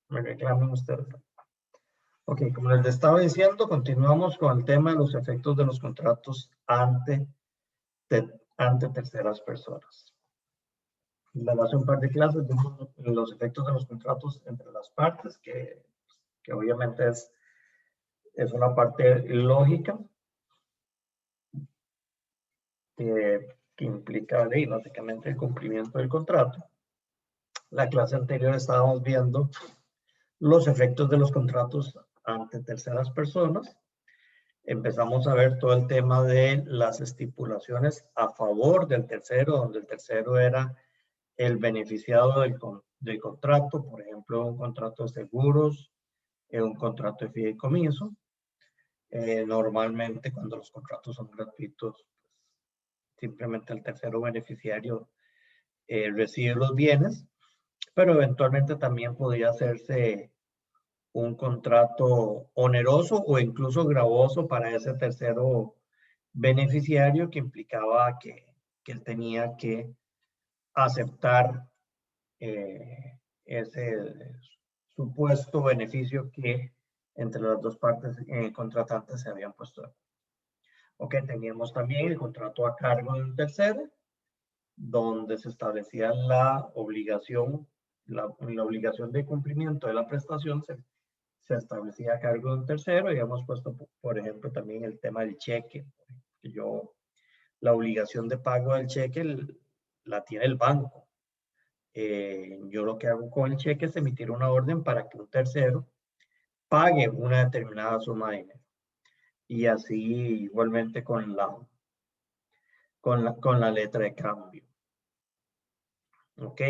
me reclaman ustedes. Ok, como les estaba diciendo, continuamos con el tema de los efectos de los contratos ante terceras personas. Hace un par de clases vimos los efectos de los contratos entre las partes, que obviamente es una parte lógica que implica básicamente el cumplimiento del contrato. La clase anterior estábamos viendo los efectos de los contratos ante terceras personas. Empezamos a ver todo el tema de las estipulaciones a favor del tercero, donde el tercero era el beneficiado del contrato, por ejemplo, un contrato de seguros, un contrato de fideicomiso. Normalmente cuando los contratos son gratuitos, simplemente el tercero beneficiario recibe los bienes, pero eventualmente también podría hacerse un contrato oneroso o incluso gravoso para ese tercero beneficiario, que implicaba que él tenía que aceptar ese supuesto beneficio que entre las dos partes contratantes se habían puesto. Ok, teníamos también el contrato a cargo de un tercero, donde se establecía la obligación de cumplimiento de la prestación se establecía a cargo de un tercero, y hemos puesto, por ejemplo, también el tema del cheque. La obligación de pago del cheque la tiene el banco. Yo lo que hago con el cheque es emitir una orden para que un tercero pague una determinada suma de dinero. Y así igualmente con la letra de cambio. Ok.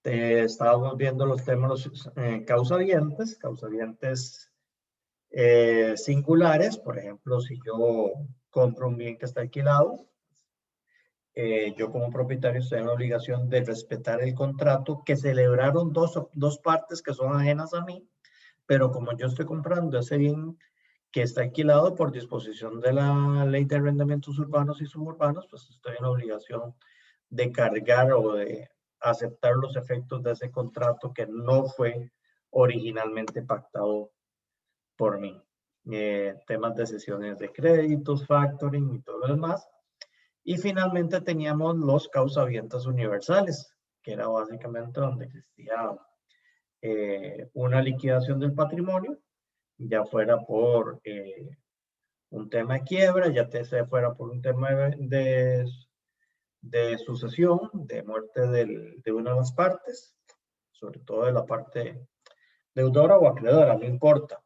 Estábamos viendo los temas causavientes singulares. Por ejemplo, si yo compro un bien que está alquilado, yo como propietario estoy en la obligación de respetar el contrato que celebraron dos partes que son ajenas a mí, pero como yo estoy comprando ese bien que está alquilado por disposición de la Ley de Arrendamientos Urbanos y Suburbanos, pues estoy en la obligación de cargar o de aceptar los efectos de ese contrato que no fue originalmente pactado por mí. Temas de cesiones de créditos, factoring y todo lo demás. Y finalmente teníamos los causavientes universales, que era básicamente donde existía una liquidación del patrimonio, ya fuera por un tema de quiebra, ya sea fuera por un tema de sucesión, de muerte de una de las partes, sobre todo de la parte deudora o acreedora, no importa.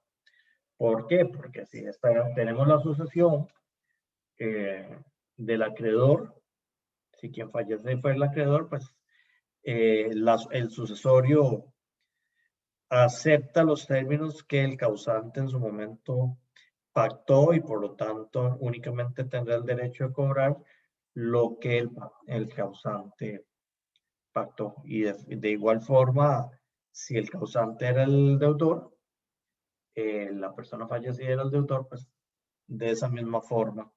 ¿Por qué? Porque si tenemos la sucesión del acreedor, si quien fallece fue el acreedor, pues el sucesorio acepta los términos que el causante en su momento pactó, y por lo tanto únicamente tendrá el derecho de cobrar lo que el causante pactó. Y de igual forma, si el causante era el deudor, la persona fallecida era el deudor, pues de esa misma forma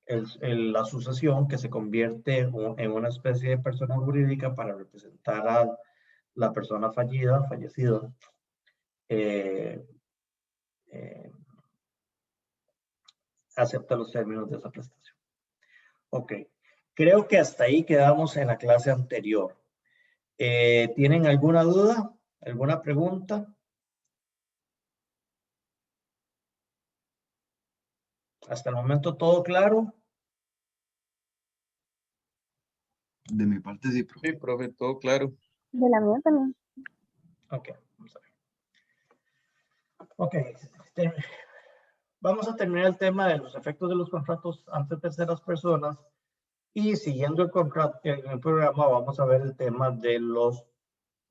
la sucesión, que se convierte en una especie de persona jurídica para representar a la persona fallecida, acepta los términos de esa prestación. Ok, creo que hasta ahí quedamos en la clase anterior. ¿Tienen alguna duda? ¿Alguna pregunta? Hasta el momento todo claro. De mi parte sí, profe. Sí, profe, todo claro. De la mía también. Ok, vamos a ver. Ok, vamos a terminar el tema de los efectos de los contratos ante terceras personas, y siguiendo el programa vamos a ver el tema de los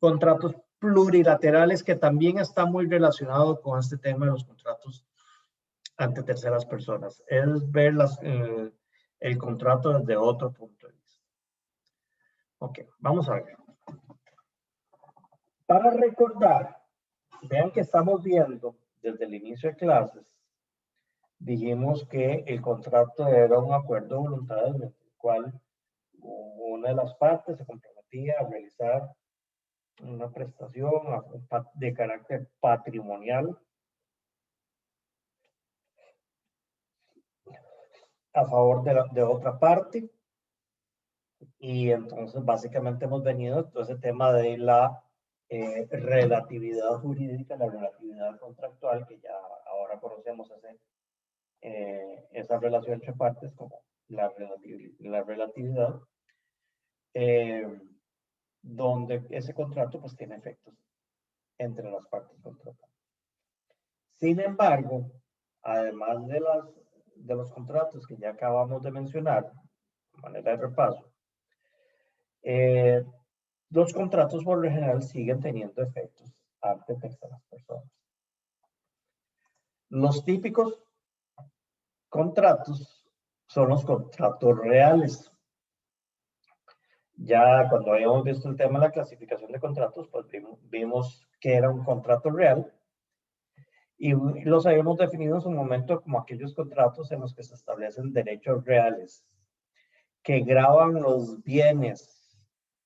contratos plurilaterales, que también está muy relacionado con este tema de los contratos ante terceras personas. Es ver el contrato desde otro punto de vista. Ok, vamos a ver. Para recordar, vean que estamos viendo desde el inicio de clases, dijimos que el contrato era un acuerdo de voluntades en el cual una de las partes se comprometía garantía a realizar una prestación de carácter patrimonial a favor de otra parte. Y entonces básicamente hemos venido todo ese tema de la relatividad jurídica, la relatividad contractual, que ya ahora conocemos esa relación entre partes como la relatividad, donde ese contrato pues tiene efectos entre las partes contratantes. Sin embargo, además de los contratos que ya acabamos de mencionar, de manera de repaso, los contratos por lo general siguen teniendo efectos ante terceras personas. Los típicos contratos son los contratos reales. Ya cuando habíamos visto el tema de la clasificación de contratos, pues vimos que era un contrato real y los habíamos definido en su momento como aquellos contratos en los que se establecen derechos reales que gravan los bienes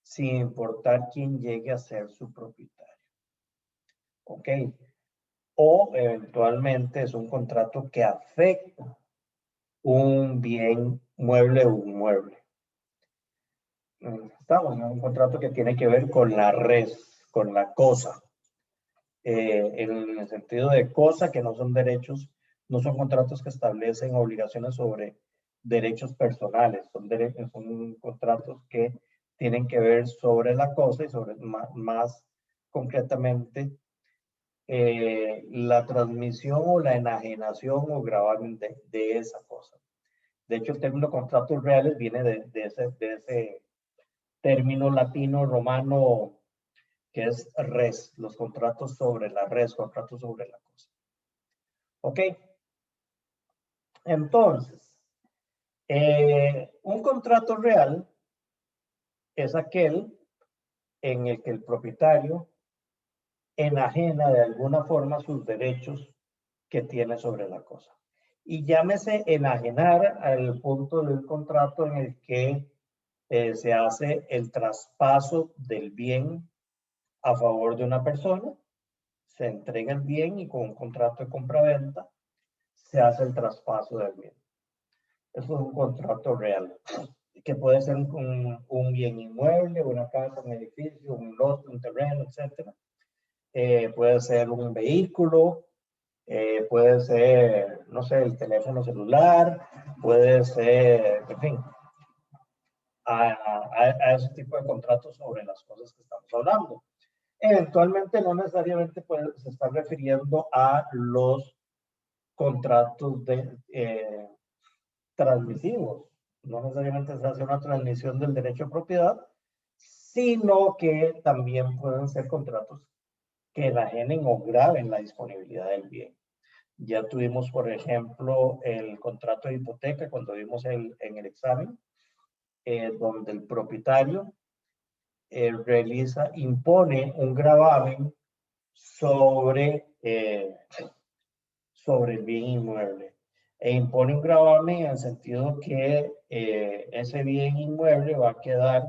sin importar quién llegue a ser su propietario. ¿Ok? O eventualmente es un contrato que afecta un bien mueble o inmueble. Estamos en un contrato que tiene que ver con la res, con la cosa. En el sentido de cosa, que no son derechos, no son contratos que establecen obligaciones sobre derechos personales, son contratos que tienen que ver sobre la cosa y sobre más concretamente la transmisión o la enajenación o gravamen de esa cosa. De hecho, el término contratos reales viene de ese término latino romano que es res, los contratos sobre la res, contratos sobre la cosa. ¿Ok? Entonces, un contrato real es aquel en el que el propietario enajena de alguna forma sus derechos que tiene sobre la cosa. Y llámese enajenar al punto del contrato en el que se hace el traspaso del bien a favor de una persona, se entrega el bien y con un contrato de compraventa se hace el traspaso del bien. Eso es un contrato real, que puede ser un bien inmueble, una casa, un edificio, un lote, un terreno, etc. Puede ser un vehículo, puede ser, no sé, el teléfono celular, puede ser, en fin, a ese tipo de contratos sobre las cosas que estamos hablando. Eventualmente no necesariamente se está refiriendo a los contratos transmisivos. No necesariamente se hace una transmisión del derecho a propiedad, sino que también pueden ser contratos que enajenen o graven la disponibilidad del bien. Ya tuvimos, por ejemplo, el contrato de hipoteca cuando vimos en el examen, donde el propietario impone un gravamen sobre el bien inmueble. E impone un gravamen en el sentido que ese bien inmueble va a quedar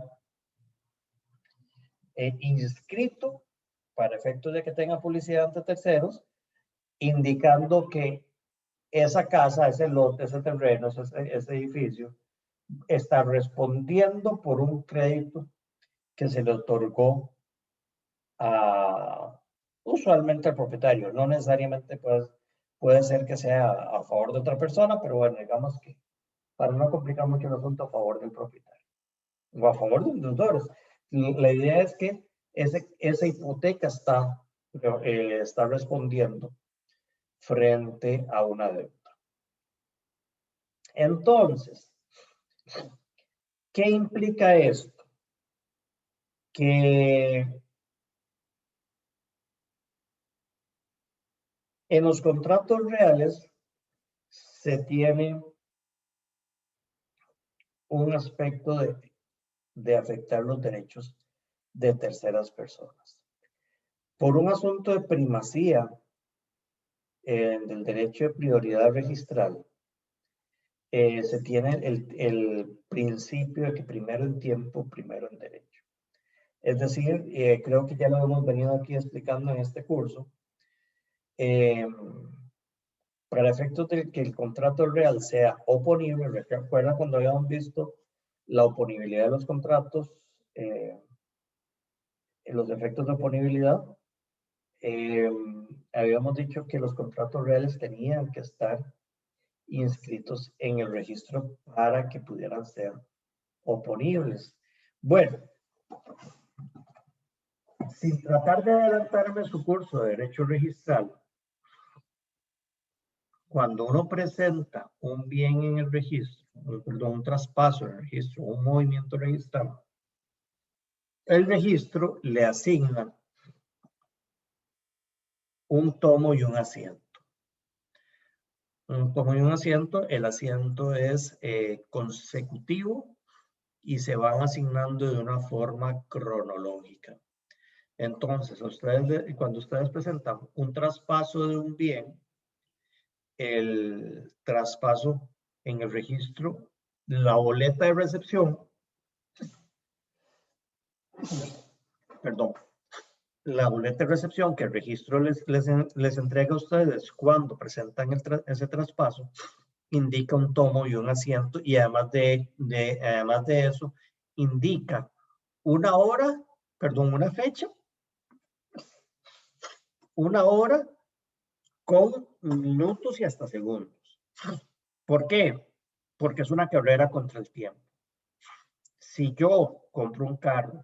inscrito para efectos de que tenga publicidad ante terceros, indicando que esa casa, ese lote, ese terreno, ese edificio, está respondiendo por un crédito que se le otorgó usualmente al propietario. No necesariamente puede ser que sea a favor de otra persona, pero bueno, digamos que para no complicar mucho el asunto, a favor del propietario o a favor de los deudores. La idea es que esa hipoteca está respondiendo frente a una deuda. Entonces, ¿qué implica esto? Que en los contratos reales se tiene un aspecto de afectar los derechos de terceras personas. Por un asunto de primacía del derecho de prioridad registral, se tiene el principio de que primero en tiempo, primero en derecho. Es decir, creo que ya lo hemos venido aquí explicando en este curso. Para efectos de que el contrato real sea oponible, recuerda cuando habíamos visto la oponibilidad de los contratos, los efectos de oponibilidad, habíamos dicho que los contratos reales tenían que estar inscritos en el registro para que pudieran ser oponibles. Bueno, sin tratar de adelantarme su curso de Derecho Registral, cuando uno presenta un bien en el registro, perdón, un traspaso en el registro, un movimiento registrado, el registro le asigna un tomo y un asiento. Un tomo y un asiento, el asiento es consecutivo y se van asignando de una forma cronológica. Entonces, cuando ustedes presentan un traspaso de un bien, el traspaso en el registro, la boleta de recepción, perdón, la boleta de recepción que el registro les entrega a ustedes cuando presentan ese traspaso, indica un tomo y un asiento, y además de eso, indica una hora, perdón, una fecha, una hora con minutos y hasta segundos. ¿Por qué? Porque es una carrera contra el tiempo. Si yo compro un carro,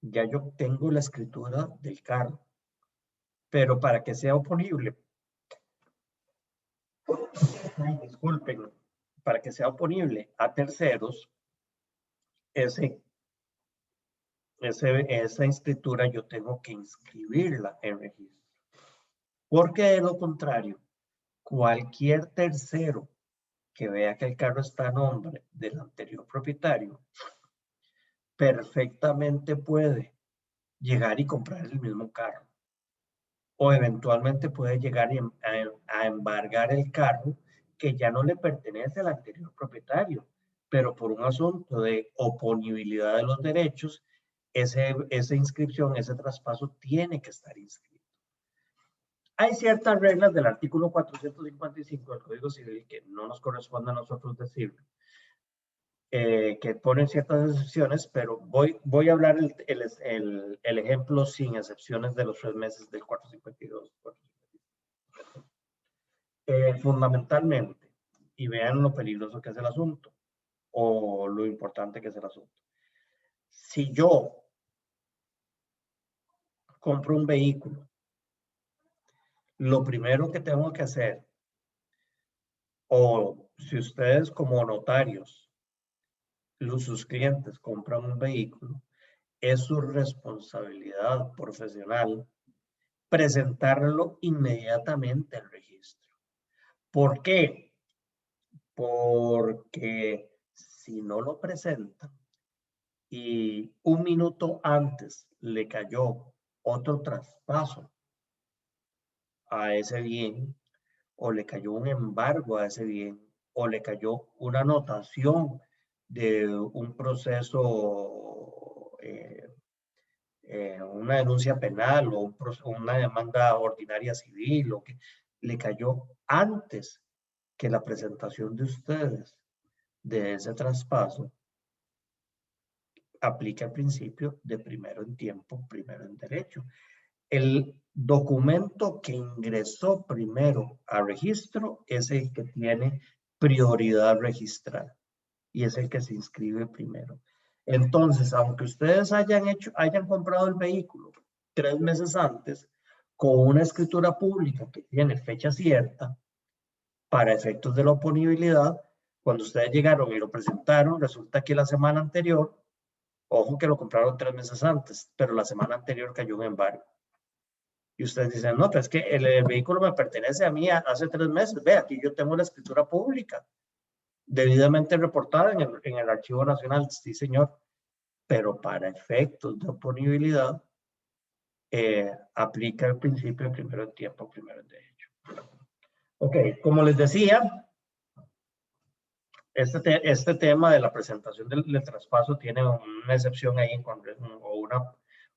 ya yo tengo la escritura del carro, pero para que sea oponible, disculpen, para que sea oponible a terceros, esa escritura yo tengo que inscribirla en registro. Porque de lo contrario, cualquier tercero que vea que el carro está a nombre del anterior propietario, perfectamente puede llegar y comprar el mismo carro. O eventualmente puede llegar a embargar el carro que ya no le pertenece al anterior propietario, pero por un asunto de oponibilidad de los derechos, esa inscripción, ese traspaso tiene que estar inscrito. Hay ciertas reglas del artículo 455 del Código Civil que no nos corresponde a nosotros decirlo, que ponen ciertas excepciones, pero voy a hablar el ejemplo sin excepciones de los 3 meses del 452. Fundamentalmente, y vean lo peligroso que es el asunto, o lo importante que es el asunto. Si yo compro un vehículo, lo primero que tengo que hacer, o si ustedes como notarios, sus clientes compran un vehículo, es su responsabilidad profesional presentarlo inmediatamente al registro. ¿Por qué? Porque si no lo presentan y un minuto antes le cayó otro traspaso a ese bien, o le cayó un embargo a ese bien, o le cayó una anotación de un proceso, una denuncia penal o una demanda ordinaria civil, o que le cayó antes que la presentación de ustedes de ese traspaso, aplica el principio de primero en tiempo, primero en derecho. El documento que ingresó primero a registro es el que tiene prioridad registral y es el que se inscribe primero. Entonces, aunque ustedes hayan comprado el vehículo 3 meses antes, con una escritura pública que tiene fecha cierta, para efectos de la oponibilidad, cuando ustedes llegaron y lo presentaron, resulta que la semana anterior, ojo que lo compraron 3 meses antes, pero la semana anterior cayó un embargo. Y ustedes dicen, no, pero es que el vehículo me pertenece a mí hace 3 meses. Ve, aquí yo tengo la escritura pública, debidamente reportada en el Archivo Nacional. Sí, señor. Pero para efectos de oponibilidad, aplica el principio de primero en tiempo, primero en derecho. Ok, como les decía, Este tema de la presentación del traspaso tiene una excepción ahí o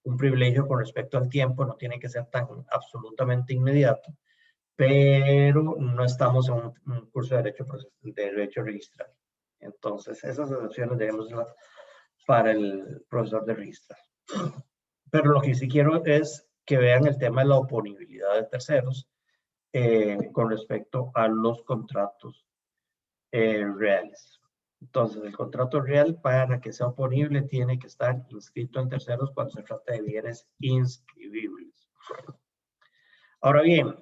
un privilegio con respecto al tiempo, no tiene que ser tan absolutamente inmediato, pero no estamos en un curso de derecho registral. Entonces, esas excepciones debemos para el profesor de registrar. Pero lo que sí quiero es que vean el tema de la oponibilidad de terceros con respecto a los contratos reales. Entonces, el contrato real, para que sea oponible, tiene que estar inscrito en terceros cuando se trata de bienes inscribibles. Ahora bien,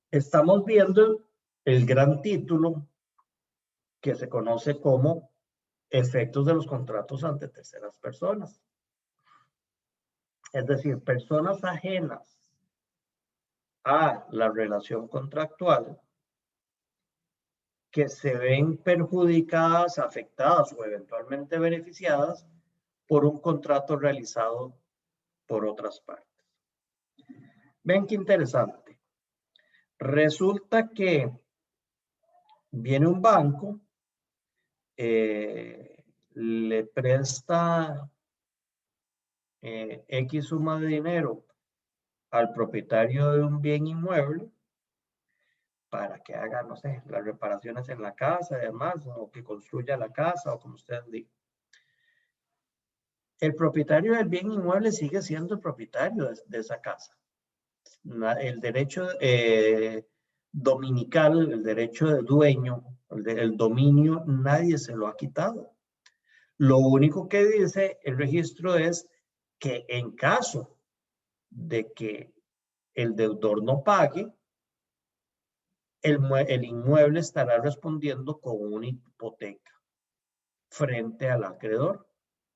estamos viendo el gran título que se conoce como efectos de los contratos ante terceras personas. Es decir, personas ajenas a la relación contractual que se ven perjudicadas, afectadas o eventualmente beneficiadas por un contrato realizado por otras partes. Ven qué interesante. Resulta que viene un banco, le presta X suma de dinero al propietario de un bien inmueble para que haga, no sé, las reparaciones en la casa, además, o que construya la casa, o como ustedes digan. El propietario del bien inmueble sigue siendo el propietario de esa casa. El derecho dominical, el derecho de dueño, el dominio, nadie se lo ha quitado. Lo único que dice el registro es que en caso de que el deudor no pague, el inmueble estará respondiendo con una hipoteca frente al acreedor.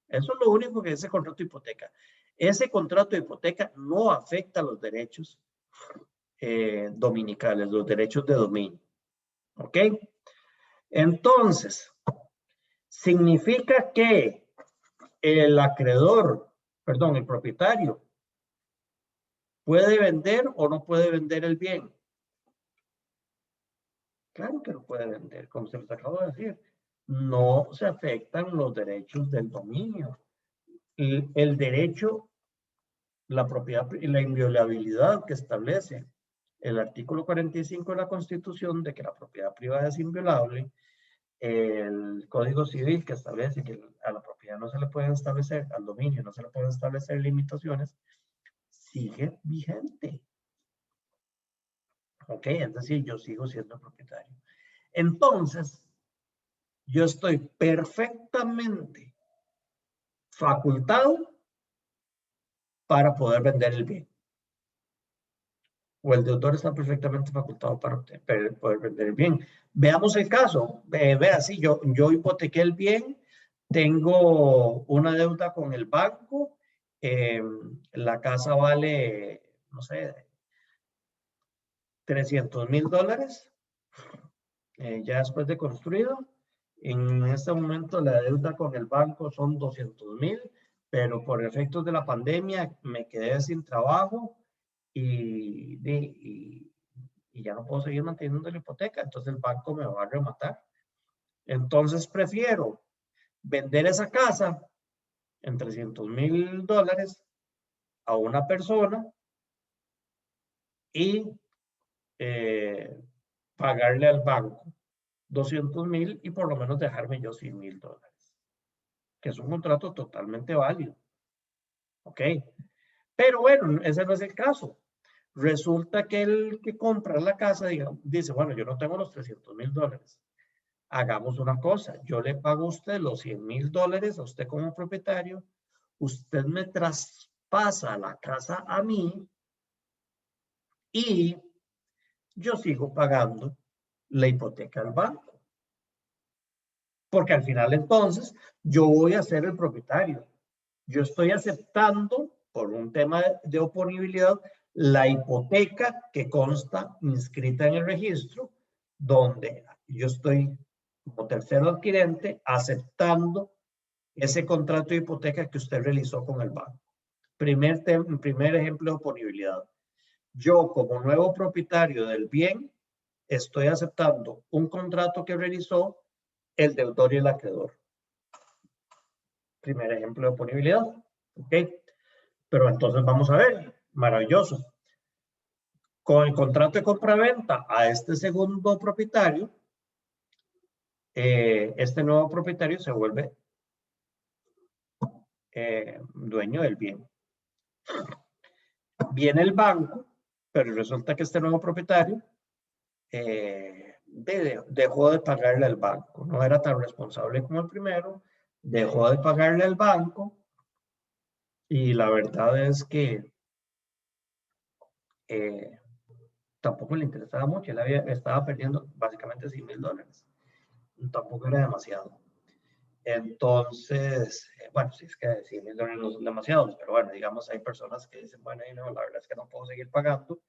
Eso es lo único que dice el contrato de hipoteca. Ese contrato de hipoteca no afecta los derechos dominicales, los derechos de dominio. ¿Ok? Entonces, significa que el acreedor, perdón, el propietario, ¿puede vender o no puede vender el bien? Claro que lo puede vender, como se les acabo de decir. No se afectan los derechos del dominio. El derecho, la propiedad y la inviolabilidad que establece el artículo 45 de la Constitución de que la propiedad privada es inviolable, el Código Civil que establece que a la propiedad no se le pueden establecer, al dominio no se le pueden establecer limitaciones, sigue vigente. ¿Ok? Es decir, yo sigo siendo propietario. Entonces, yo estoy perfectamente facultado para poder vender el bien. O el deudor está perfectamente facultado para poder vender el bien. Veamos el caso. Vea, sí, yo hipotequé el bien, tengo una deuda con el banco, la casa vale, no sé, $300,000, ya después de construido. En este momento la deuda con el banco son $200,000, pero por efectos de la pandemia me quedé sin trabajo y ya no puedo seguir manteniendo la hipoteca, entonces el banco me va a rematar. Entonces prefiero vender esa casa en $300,000 a una persona y pagarle al banco $200,000 y por lo menos dejarme yo $100,000, que es un contrato totalmente válido. ¿Ok? Pero bueno, ese no es el caso. Resulta que el que compra la casa dice, bueno, yo no tengo los $300,000. Hagamos una cosa, yo le pago a usted los $100,000 a usted como propietario, usted me traspasa la casa a mí y yo sigo pagando la hipoteca al banco. Porque al final entonces yo voy a ser el propietario. Yo estoy aceptando, por un tema de oponibilidad, la hipoteca que consta inscrita en el registro, donde yo estoy como tercero adquirente aceptando ese contrato de hipoteca que usted realizó con el banco. Primer ejemplo de oponibilidad. Yo como nuevo propietario del bien estoy aceptando un contrato que realizó el deudor y el acreedor. Primer ejemplo de oponibilidad. ¿Ok? Pero entonces vamos a ver. Maravilloso. Con el contrato de compraventa a este segundo propietario, este nuevo propietario se vuelve dueño del bien. Viene el banco, pero resulta que este nuevo propietario dejó de pagarle al banco. No era tan responsable como el primero, dejó de pagarle al banco y la verdad es que tampoco le interesaba mucho. Él estaba perdiendo básicamente $100,000. Tampoco era demasiado. Entonces, bueno, si es que $100,000 no son demasiados, pero bueno, digamos, hay personas que dicen, bueno, no, la verdad es que no puedo seguir pagando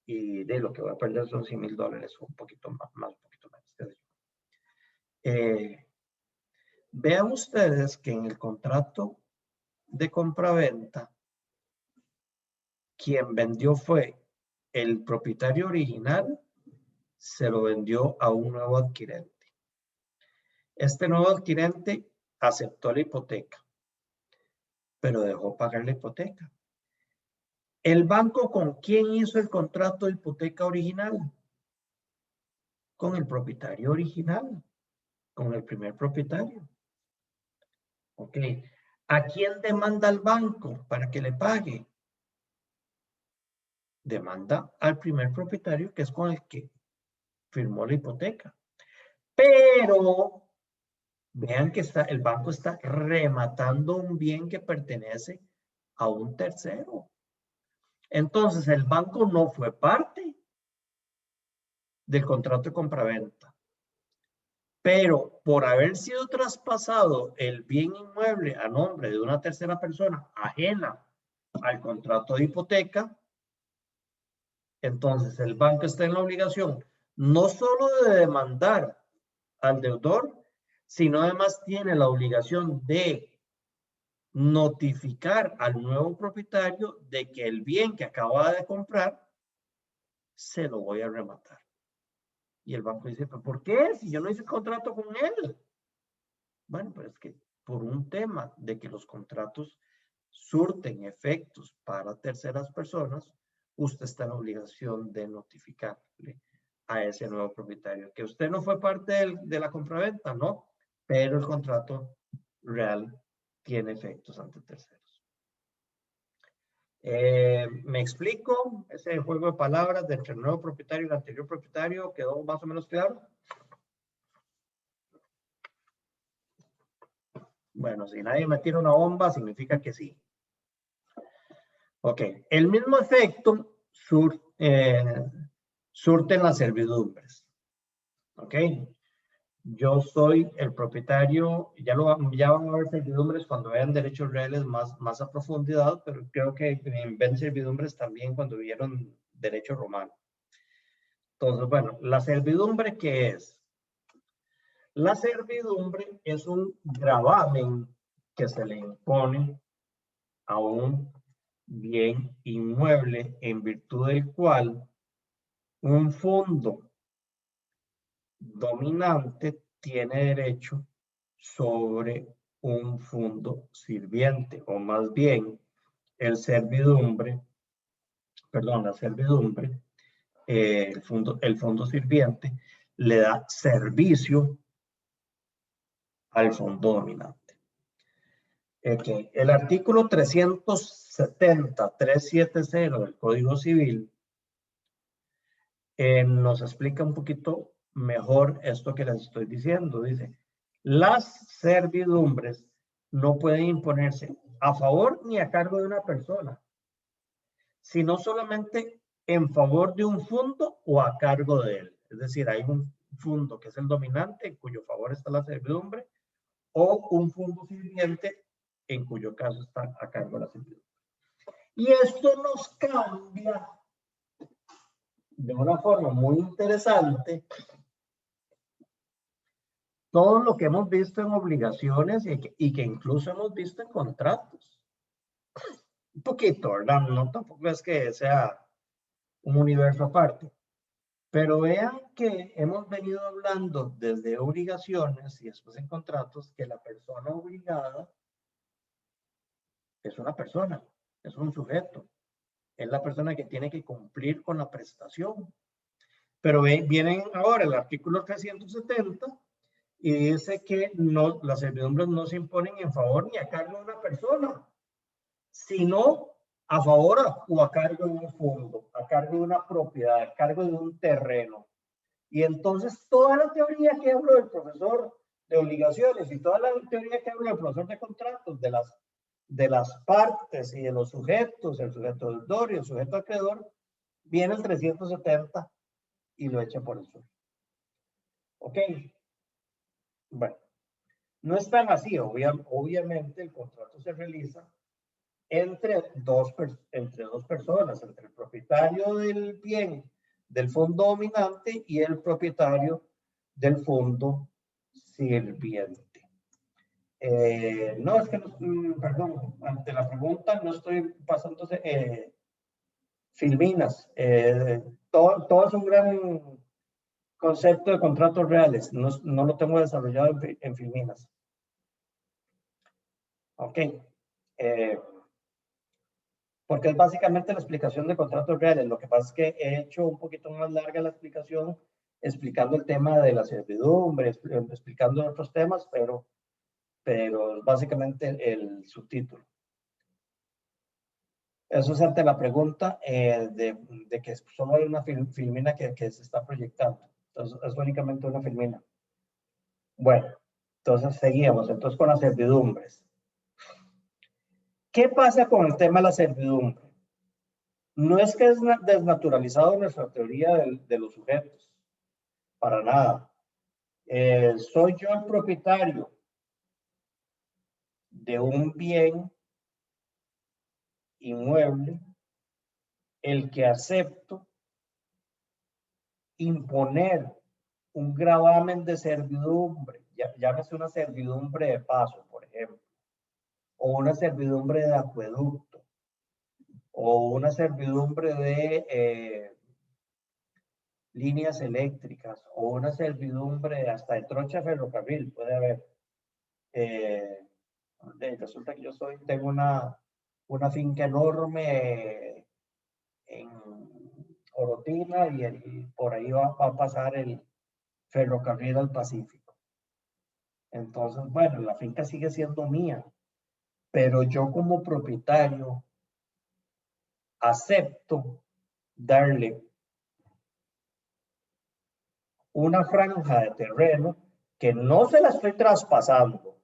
y de lo que voy a perder son $100,000, un poquito más, un poquito menos. Vean ustedes que en el contrato de compraventa, quien vendió fue el propietario original, se lo vendió a un nuevo adquirente. Este nuevo adquirente aceptó la hipoteca, pero dejó pagar la hipoteca. ¿El banco con quién hizo el contrato de hipoteca original? Con el propietario original, con el primer propietario. Ok. ¿A quién demanda el banco para que le pague? Demanda al primer propietario, que es con el que firmó la hipoteca. Pero vean que el banco está rematando un bien que pertenece a un tercero. Entonces, el banco no fue parte del contrato de compraventa. Pero por haber sido traspasado el bien inmueble a nombre de una tercera persona ajena al contrato de hipoteca, entonces el banco está en la obligación no solo de demandar al deudor, sino además tiene la obligación de notificar al nuevo propietario de que el bien que acaba de comprar se lo voy a rematar. Y el banco dice, ¿pero por qué? Si yo no hice contrato con él. Bueno, pues es que por un tema de que los contratos surten efectos para terceras personas, usted está en la obligación de notificarle a ese nuevo propietario que usted no fue parte de la compraventa, ¿no? Pero el contrato real tiene efectos ante terceros. ¿Me explico? Ese juego de palabras entre el nuevo propietario y el anterior propietario quedó más o menos claro. Bueno, si nadie me tira una bomba, significa que sí. Ok, el mismo efecto surten las servidumbres. Ok, yo soy el propietario, ya van a ver servidumbres cuando vean derechos reales más a profundidad, pero creo que ven servidumbres también cuando vieron derecho romano. Entonces, bueno, la servidumbre, ¿qué es? La servidumbre es un gravamen que se le impone a un bien inmueble en virtud del cual un fondo dominante tiene derecho sobre un fondo sirviente, o más bien la servidumbre, el fondo sirviente le da servicio al fondo dominante. Okay. El artículo 370 del Código Civil nos explica un poquito mejor esto que les estoy diciendo. Dice, las servidumbres no pueden imponerse a favor ni a cargo de una persona, sino solamente en favor de un fondo o a cargo de él. Es decir, hay un fondo que es el dominante, en cuyo favor está la servidumbre, o un fondo sirviente, en cuyo caso está a cargo de la servidumbre. Y esto nos cambia de una forma muy interesante todo lo que hemos visto en obligaciones y que incluso hemos visto en contratos. Un poquito, ¿verdad? No tampoco es que sea un universo aparte. Pero vean que hemos venido hablando desde obligaciones y después en contratos que la persona obligada es una persona, es un sujeto. Es la persona que tiene que cumplir con la prestación. Pero vienen ahora el artículo 370 y dice que no, las servidumbres no se imponen en favor ni a cargo de una persona, sino a favor o a cargo de un fondo, a cargo de una propiedad, a cargo de un terreno. Y entonces toda la teoría que hablo del profesor de obligaciones y toda la teoría que hablo del profesor de contratos, de las partes y de los sujetos, el sujeto deudor y el sujeto acreedor, viene el 370 y lo echa por el suelo. ¿Ok? Bueno, no es tan así. Obviamente el contrato se realiza entre dos personas, entre el propietario del bien del fondo dominante y el propietario del fondo sirviente. No, es que, perdón, ante la pregunta no estoy pasándose filminas. Todo es un gran concepto de contratos reales. No lo tengo desarrollado en filminas. Ok. Porque es básicamente la explicación de contratos reales. Lo que pasa es que he hecho un poquito más larga la explicación, explicando el tema de la servidumbre, explicando otros temas, pero básicamente el subtítulo. Eso es ante la pregunta de que solo hay una filmina que se está proyectando. Entonces, es únicamente una filmina. Bueno, entonces seguimos. Entonces, con las servidumbres. ¿Qué pasa con el tema de la servidumbre? No es que es desnaturalizado nuestra teoría de los sujetos, para nada. Soy yo el propietario de un bien inmueble, el que acepto imponer un gravamen de servidumbre, llámese una servidumbre de paso, por ejemplo, o una servidumbre de acueducto, o una servidumbre de líneas eléctricas, o una servidumbre hasta de trocha ferrocarril, puede haber. Resulta que tengo una finca enorme en Orotina y por ahí va a pasar el ferrocarril al Pacífico. Entonces, bueno, la finca sigue siendo mía, pero yo como propietario acepto darle una franja de terreno que no se la estoy traspasando.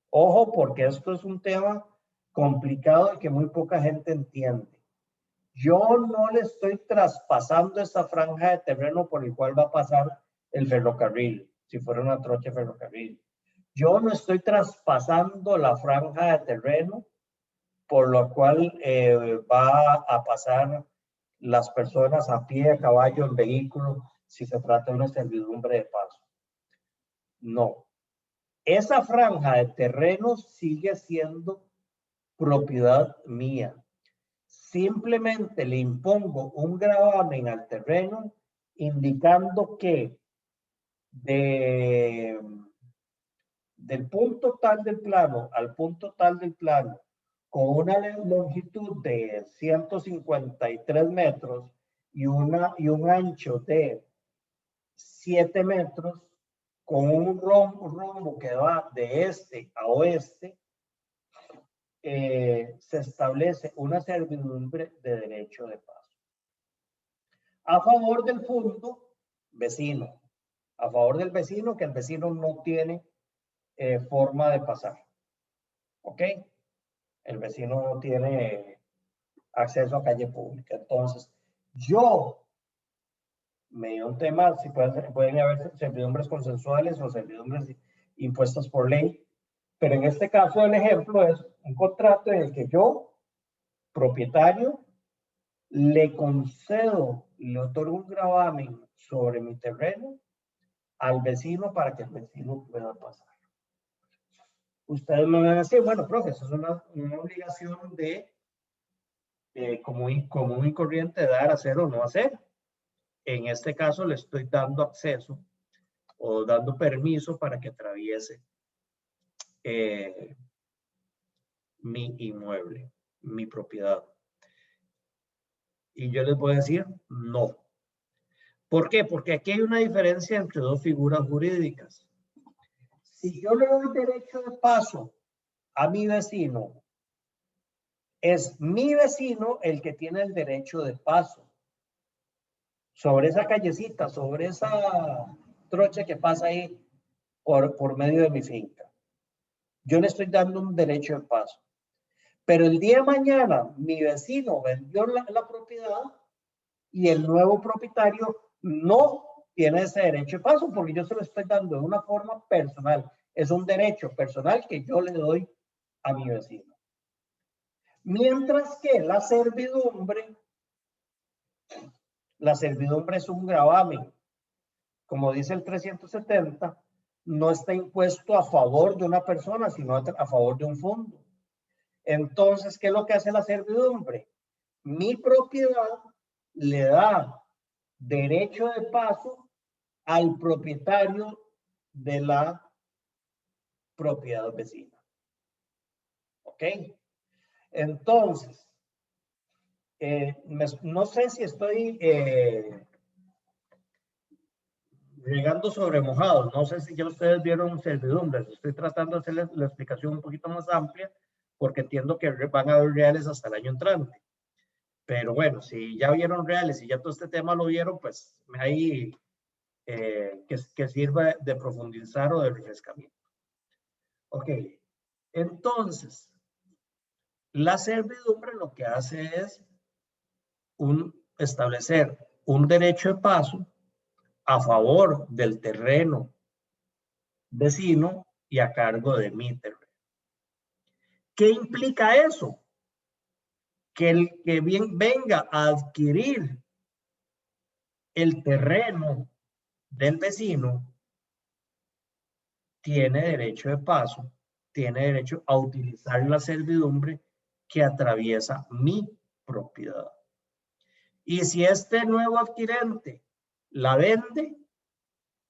Ojo, porque esto es un tema complicado y que muy poca gente entiende. Yo no le estoy traspasando esa franja de terreno por el cual va a pasar el ferrocarril, si fuera una trocha de ferrocarril. Yo no estoy traspasando la franja de terreno por lo cual va a pasar las personas a pie, a caballo, en vehículo, si se trata de una servidumbre de paso. No. Esa franja de terreno sigue siendo propiedad mía. Simplemente le impongo un gravamen al terreno indicando que del punto tal del plano al punto tal del plano, con una longitud de 153 metros y un ancho de 7 metros, con un rumbo que va de este a oeste, se establece una servidumbre de derecho de paso. A favor del fondo vecino, a favor del vecino, que el vecino no tiene forma de pasar. ¿Ok? El vecino no tiene acceso a calle pública. Entonces, yo me dio un tema, si pueden haber servidumbres consensuales o servidumbres impuestas por ley, pero en este caso el ejemplo es un contrato en el que yo, propietario, le concedo, le otorgo un gravamen sobre mi terreno al vecino para que el vecino pueda pasar. Ustedes me van a decir, bueno, profe, eso es una obligación de común y corriente, dar, hacer o no hacer. en este caso le estoy dando acceso o dando permiso para que atraviese mi inmueble, mi propiedad. Y yo les voy a decir no. ¿Por qué? Porque aquí hay una diferencia entre dos figuras jurídicas. Si yo le doy derecho de paso a mi vecino, es mi vecino el que tiene el derecho de paso sobre esa callecita, sobre esa trocha que pasa ahí por medio de mi finca. Yo le estoy dando un derecho de paso. Pero el día de mañana mi vecino vendió la propiedad y el nuevo propietario no tiene ese derecho de paso porque yo se lo estoy dando de una forma personal. Es un derecho personal que yo le doy a mi vecino. Mientras que la servidumbre es un gravamen. Como dice el 370, no está impuesto a favor de una persona, sino a favor de un fondo. Entonces, ¿qué es lo que hace la servidumbre? Mi propiedad le da derecho de paso al propietario de la propiedad vecina. ¿Ok? Entonces, no sé si estoy regando sobre mojados. No sé si ya ustedes vieron servidumbres. Estoy tratando de hacerles la explicación un poquito más amplia porque entiendo que van a haber reales hasta el año entrante. Pero bueno, si ya vieron reales y ya todo este tema lo vieron, pues ahí que sirva de profundizar o de refrescamiento. Ok, entonces, la servidumbre lo que hace es establecer un derecho de paso a favor del terreno vecino y a cargo de mi terreno. ¿Qué implica eso? Que el que venga a adquirir el terreno del vecino tiene derecho de paso, tiene derecho a utilizar la servidumbre que atraviesa mi propiedad. Y si este nuevo adquirente la vende,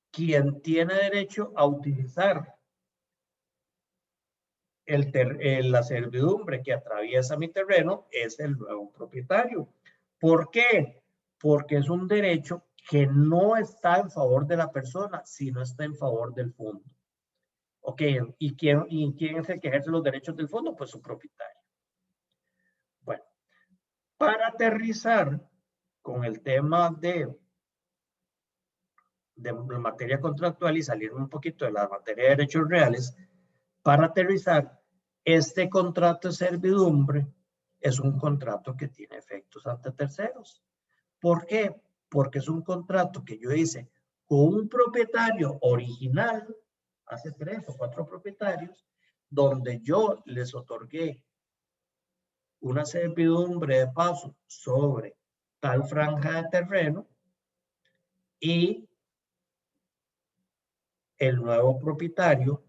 quien tiene derecho a utilizar la servidumbre que atraviesa mi terreno es el nuevo propietario. ¿Por qué? Porque es un derecho que no está en favor de la persona, sino está en favor del fondo. Ok, ¿y quién es el que ejerce los derechos del fondo? Pues su propietario. Bueno, para aterrizar con el tema de materia contractual y salir un poquito de la materia de derechos reales, para aterrizar, este contrato de servidumbre es un contrato que tiene efectos ante terceros. ¿Por qué? Porque es un contrato que yo hice con un propietario original, hace 3 o 4 propietarios, donde yo les otorgué una servidumbre de paso sobre tal franja de terreno y el nuevo propietario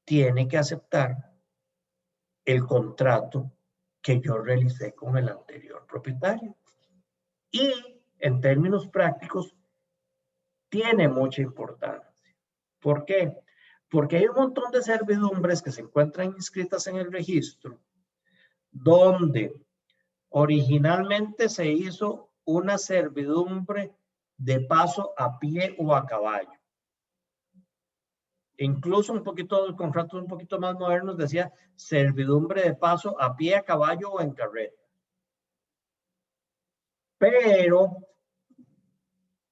tiene que aceptar el contrato que yo realicé con el anterior propietario. Y en términos prácticos, tiene mucha importancia. ¿Por qué? Porque hay un montón de servidumbres que se encuentran inscritas en el registro, donde originalmente se hizo una servidumbre de paso a pie o a caballo. Incluso un poquito de contratos un poquito más modernos decía servidumbre de paso a pie, a caballo o en carreta. Pero,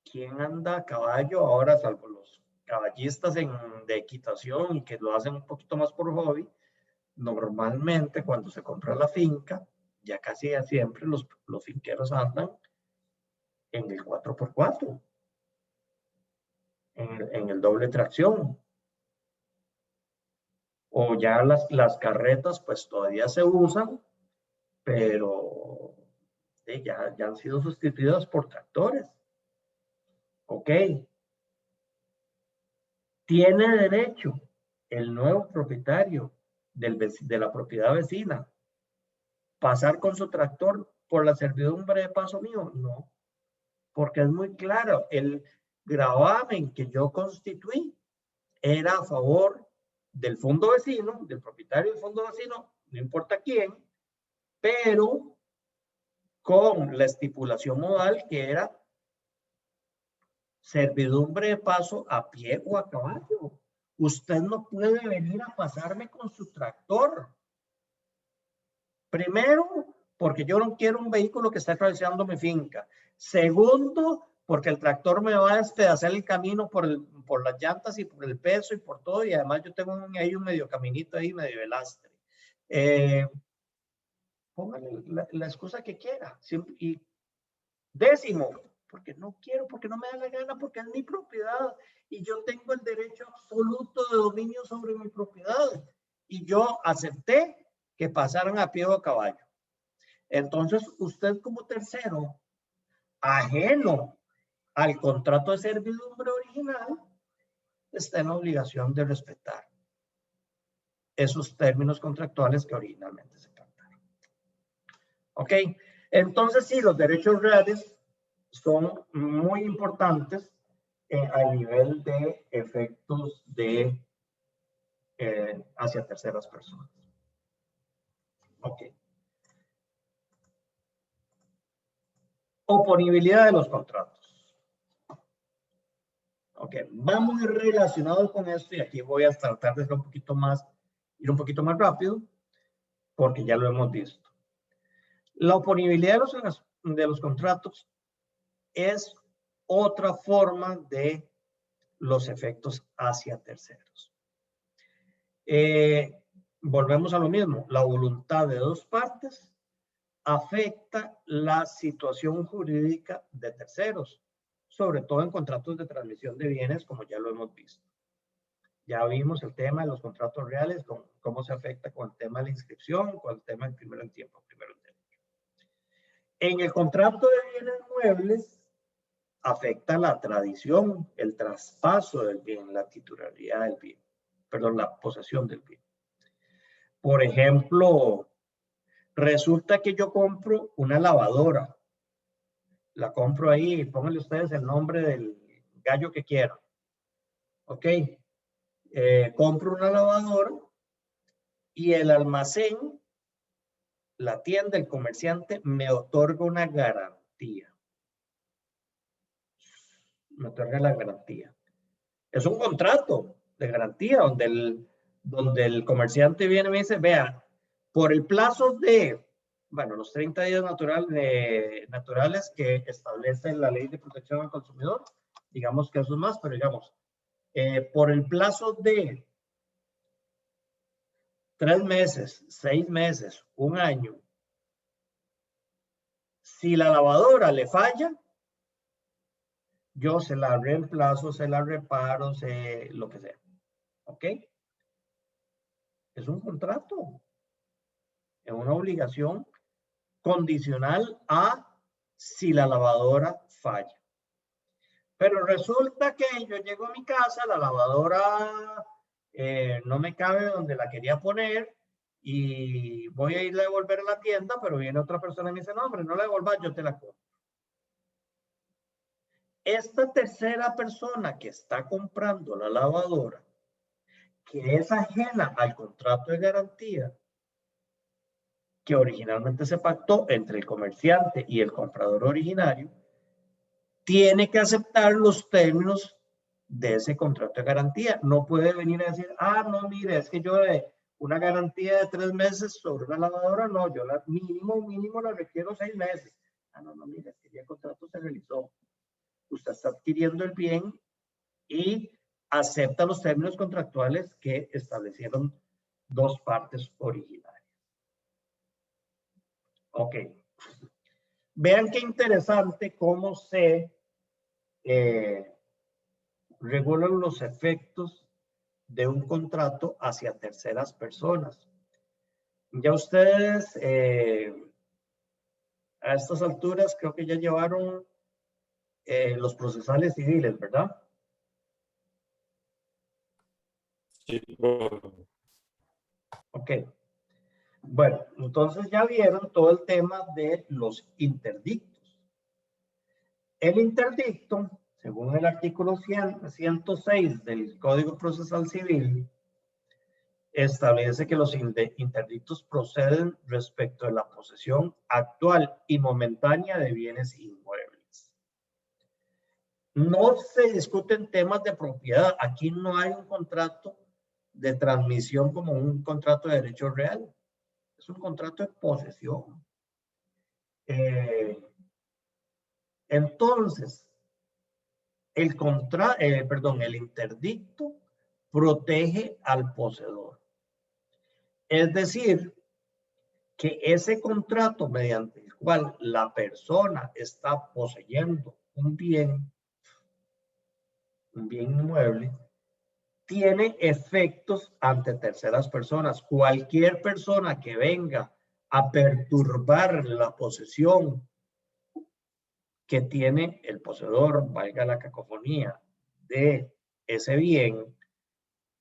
¿quién anda a caballo ahora, salvo los caballistas de equitación y que lo hacen un poquito más por hobby? Normalmente cuando se compra la finca, ya casi siempre los finqueros andan en el 4x4, en el doble tracción. O ya las carretas pues todavía se usan, pero ya han sido sustituidas por tractores. Ok. Tiene derecho el nuevo propietario de la propiedad vecina pasar con su tractor por la servidumbre de paso mío. No, porque es muy claro, el gravamen que yo constituí era a favor del fondo vecino, del propietario del fondo vecino, no importa quién, pero con la estipulación modal que era servidumbre de paso a pie o a caballo. Usted no puede venir a pasarme con su tractor. Primero, porque yo no quiero un vehículo que esté atravesando mi finca. Segundo, porque el tractor me va a despedazar el camino por las llantas y por el peso y por todo. Y además yo tengo ahí un medio caminito ahí, medio de lastre. Póngale la excusa que quiera. Y décimo, porque no quiero, porque no me da la gana, porque es mi propiedad y yo tengo el derecho absoluto de dominio sobre mi propiedad. Y yo acepté que pasaran a pie o a caballo. Entonces, usted como tercero, ajeno al contrato de servidumbre original, está en la obligación de respetar esos términos contractuales que originalmente se pactaron. ¿Ok? Entonces, sí, los derechos reales son muy importantes a nivel de efectos de hacia terceras personas. Ok. Oponibilidad de los contratos. Ok, vamos relacionados con esto y aquí voy a tratar de ir un poquito más rápido porque ya lo hemos visto. La oponibilidad de los contratos es otra forma de los efectos hacia terceros. Volvemos a lo mismo, la voluntad de dos partes afecta la situación jurídica de terceros, sobre todo en contratos de transmisión de bienes, como ya lo hemos visto. Ya vimos el tema de los contratos reales, cómo se afecta con el tema de la inscripción, con el tema del primero en tiempo, primero en derecho. En el contrato de bienes muebles, afecta la tradición, el traspaso del bien, la titularidad del bien, perdón, la posesión del bien. Por ejemplo, resulta que yo compro una lavadora. La compro ahí, pónganle ustedes el nombre del gallo que quieran. Ok. Compro una lavadora y el almacén, la tienda, el comerciante, me otorga una garantía. Me otorga la garantía. Es un contrato de garantía donde el comerciante viene y me dice, vea, por el plazo de, bueno, los 30 días naturales que establece la Ley de Protección al Consumidor, digamos que eso es más, pero digamos, por el plazo de 3 meses, 6 meses, 1 año, si la lavadora le falla, yo se la reemplazo, se la reparo, lo que sea. ¿Ok? Es un contrato. Es una obligación condicional a si la lavadora falla. Pero resulta que yo llego a mi casa, la lavadora no me cabe donde la quería poner y voy a ir a devolver a la tienda, pero viene otra persona y me dice, no, hombre, no la devolvas, yo te la compro. Esta tercera persona que está comprando la lavadora, que es ajena al contrato de garantía, que originalmente se pactó entre el comerciante y el comprador originario, tiene que aceptar los términos de ese contrato de garantía. No puede venir a decir, ah, no, mire, es que yo una garantía de 3 meses sobre una lavadora, no, yo la mínimo la requiero 6 meses. Ah, no, mire, es que ya el contrato se realizó. Usted está adquiriendo el bien y acepta los términos contractuales que establecieron dos partes originarias. Ok. Vean qué interesante cómo se regulan los efectos de un contrato hacia terceras personas. Ya ustedes a estas alturas creo que ya llevaron los procesales civiles, ¿verdad? Sí. Ok. Bueno, entonces ya vieron todo el tema de los interdictos. El interdicto, según el artículo 106 del Código Procesal Civil, establece que los interdictos proceden respecto de la posesión actual y momentánea de bienes inmuebles. No se discuten temas de propiedad. Aquí no hay un contrato de transmisión como un contrato de derecho real. Es un contrato de posesión. Entonces, el interdicto protege al poseedor. Es decir, que ese contrato mediante el cual la persona está poseyendo un bien inmueble, tiene efectos ante terceras personas. Cualquier persona que venga a perturbar la posesión que tiene el poseedor, valga la cacofonía, de ese bien,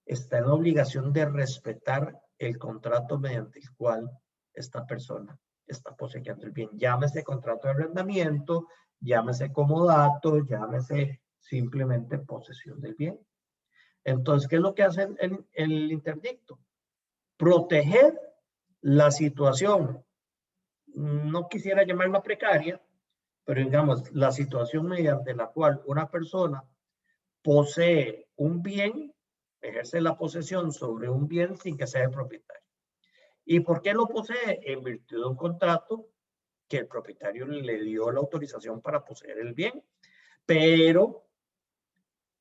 está en la obligación de respetar el contrato mediante el cual esta persona está poseyendo el bien. Llámese contrato de arrendamiento, llámese comodato, llámese simplemente posesión del bien. Entonces, ¿qué es lo que hace el interdicto? Proteger la situación, no quisiera llamarla precaria, pero digamos, la situación mediante la cual una persona posee un bien, ejerce la posesión sobre un bien sin que sea el propietario. ¿Y por qué lo posee? En virtud de un contrato que el propietario le dio la autorización para poseer el bien, pero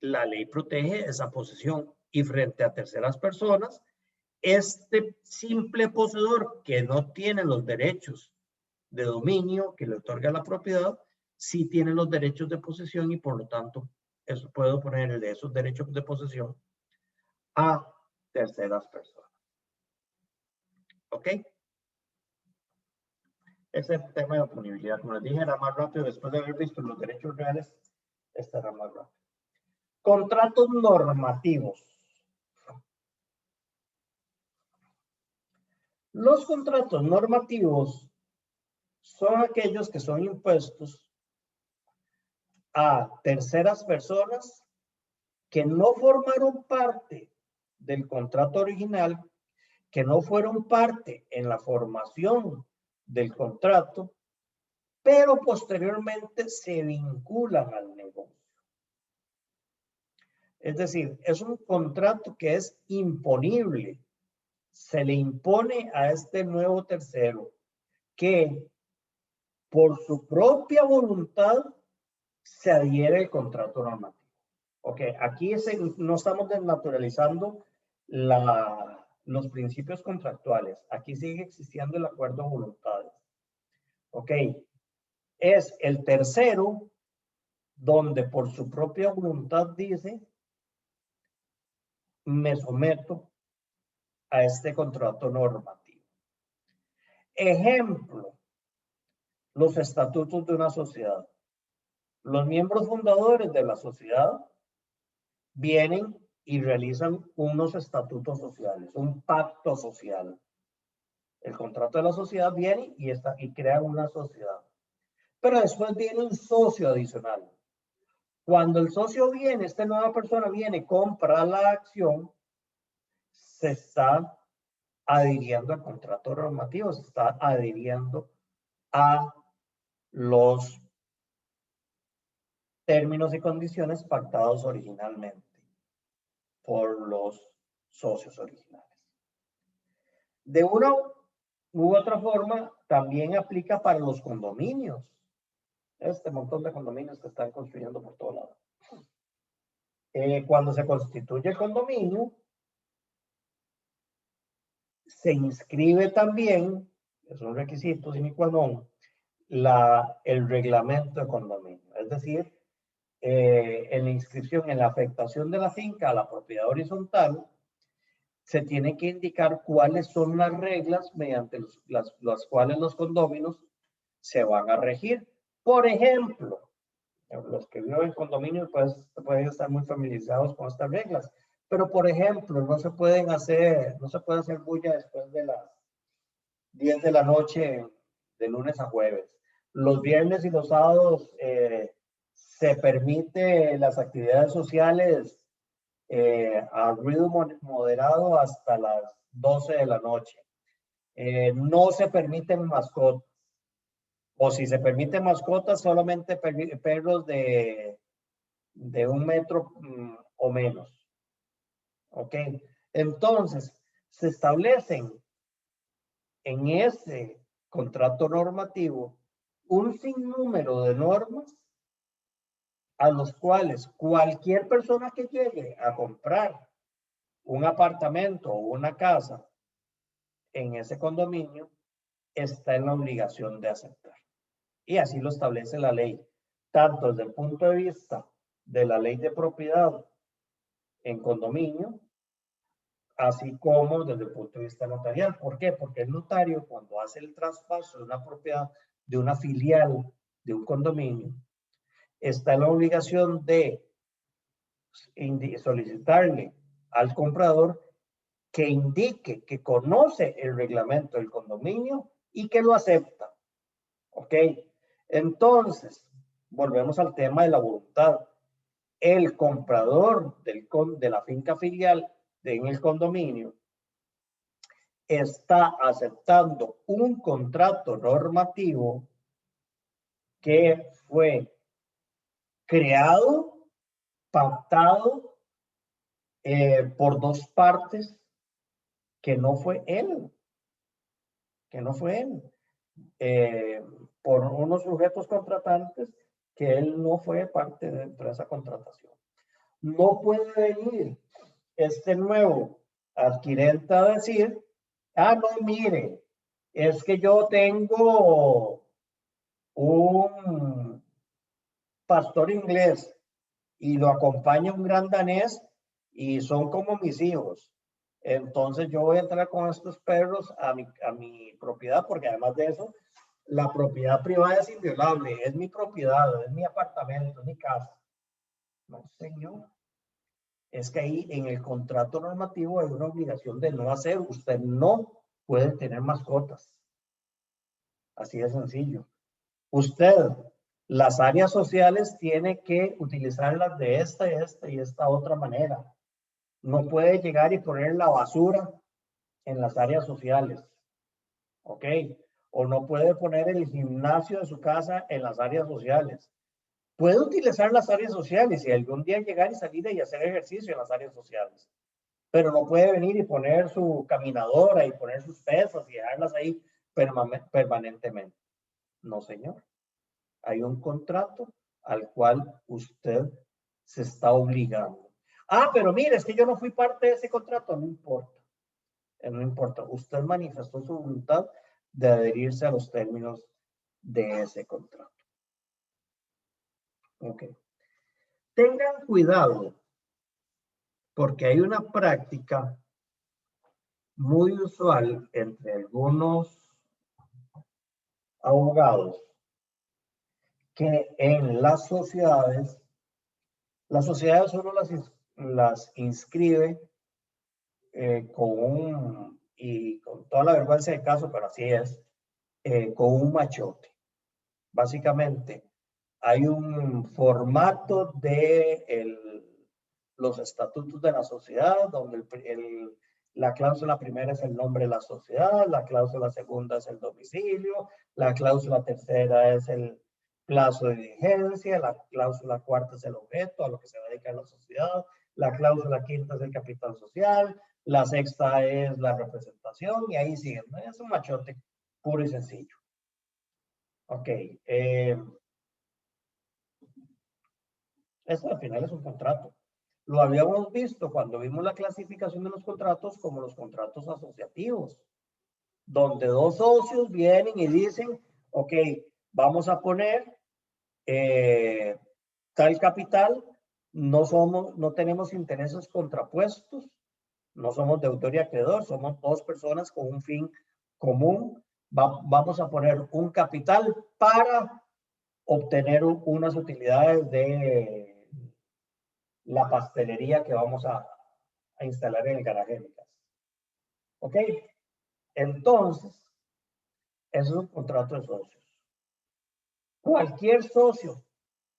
la ley protege esa posesión y frente a terceras personas, este simple poseedor que no tiene los derechos de dominio que le otorga la propiedad, sí tiene los derechos de posesión y por lo tanto eso puede oponer de esos derechos de posesión a terceras personas. ¿Ok? Ese tema de oponibilidad, como les dije, era más rápido después de haber visto los derechos reales, este era más rápido. Contratos normativos. Los contratos normativos son aquellos que son impuestos a terceras personas que no formaron parte del contrato original, que no fueron parte en la formación del contrato, pero posteriormente se vinculan al negocio. Es decir, es un contrato que es imponible. Se le impone a este nuevo tercero que por su propia voluntad se adhiere al contrato normativo. Ok, aquí no estamos desnaturalizando los principios contractuales. Aquí sigue existiendo el acuerdo de voluntades. Ok, es el tercero donde por su propia voluntad dice, me someto a este contrato normativo. Ejemplo, los estatutos de una sociedad. Los miembros fundadores de la sociedad vienen y realizan unos estatutos sociales, un pacto social. El contrato de la sociedad viene y crea una sociedad. Pero después viene un socio adicional. Cuando el socio viene, esta nueva persona viene, compra la acción, se está adhiriendo al contrato normativo, se está adhiriendo a los términos y condiciones pactados originalmente por los socios originales. De una u otra forma, también aplica para los condominios. Este montón de condominios que están construyendo por todo lado. Cuando se constituye el condominio, se inscribe también, es un requisito sine qua non, el reglamento de condominio. Es decir, en la inscripción, en la afectación de la finca a la propiedad horizontal, se tiene que indicar cuáles son las reglas mediante las cuales los condóminos se van a regir. Por ejemplo, los que viven en condominio pues, pueden estar muy familiarizados con estas reglas. Pero, por ejemplo, no se puede hacer bulla después de las 10 de la noche de lunes a jueves. Los viernes y los sábados Se permite las actividades sociales a ruido moderado hasta las 12 de la noche. No se permiten mascotas. O si se permiten mascotas, solamente perros de 1 metro o menos. ¿Ok? Entonces, se establecen en ese contrato normativo un sinnúmero de normas a los cuales cualquier persona que llegue a comprar un apartamento o una casa en ese condominio está en la obligación de aceptar. Y así lo establece la ley, tanto desde el punto de vista de la ley de propiedad en condominio, así como desde el punto de vista notarial. ¿Por qué? Porque el notario, cuando hace el traspaso de una propiedad, de una filial de un condominio, está en la obligación de solicitarle al comprador que indique que conoce el reglamento del condominio y que lo acepta. ¿Ok? Entonces, volvemos al tema de la voluntad. El comprador de la finca filial en el condominio está aceptando un contrato normativo que fue creado, pactado por dos partes que no fue él, por unos sujetos contratantes que él no fue parte de esa contratación. No puede venir este nuevo adquirente a decir, no, mire, es que yo tengo un pastor inglés y lo acompaña un gran danés y son como mis hijos. Entonces yo voy a entrar con estos perros a mi propiedad, porque además de eso, la propiedad privada es inviolable, es mi propiedad, es mi apartamento, es mi casa. No, señor. Es que ahí en el contrato normativo hay una obligación de no hacer. Usted no puede tener mascotas. Así de sencillo. Usted, las áreas sociales, tiene que utilizarlas de esta y esta otra manera. No puede llegar y poner la basura en las áreas sociales. ¿Ok? O no puede poner el gimnasio de su casa en las áreas sociales. Puede utilizar las áreas sociales y algún día llegar y salir y hacer ejercicio en las áreas sociales. Pero no puede venir y poner su caminadora y poner sus pesas y dejarlas ahí permanentemente. No, señor. Hay un contrato al cual usted se está obligando. Pero mire, es que yo no fui parte de ese contrato. No importa. No importa. Usted manifestó su voluntad de adherirse a los términos de ese contrato. Ok. Tengan cuidado, porque hay una práctica muy usual entre algunos abogados que en las sociedades solo las inscribe y con toda la vergüenza del caso, pero así es, con un machote. Básicamente, hay un formato de los estatutos de la sociedad, donde la cláusula primera es el nombre de la sociedad, la cláusula segunda es el domicilio, la cláusula tercera es el plazo de vigencia, la cláusula cuarta es el objeto a lo que se va a dedicar la sociedad, la cláusula quinta es el capital social, la sexta es la representación y ahí sigue. Es un machote puro y sencillo. Ok. Eso al final es un contrato. Lo habíamos visto cuando vimos la clasificación de los contratos como los contratos asociativos, donde dos socios vienen y dicen, ok, vamos a poner tal capital, no tenemos intereses contrapuestos, no somos deudor y acreedor, somos dos personas con un fin común, vamos a poner un capital para obtener unas utilidades de la pastelería que vamos a instalar en el garaje de mi casa. ¿Ok? Entonces, eso es un contrato de socios. Cualquier socio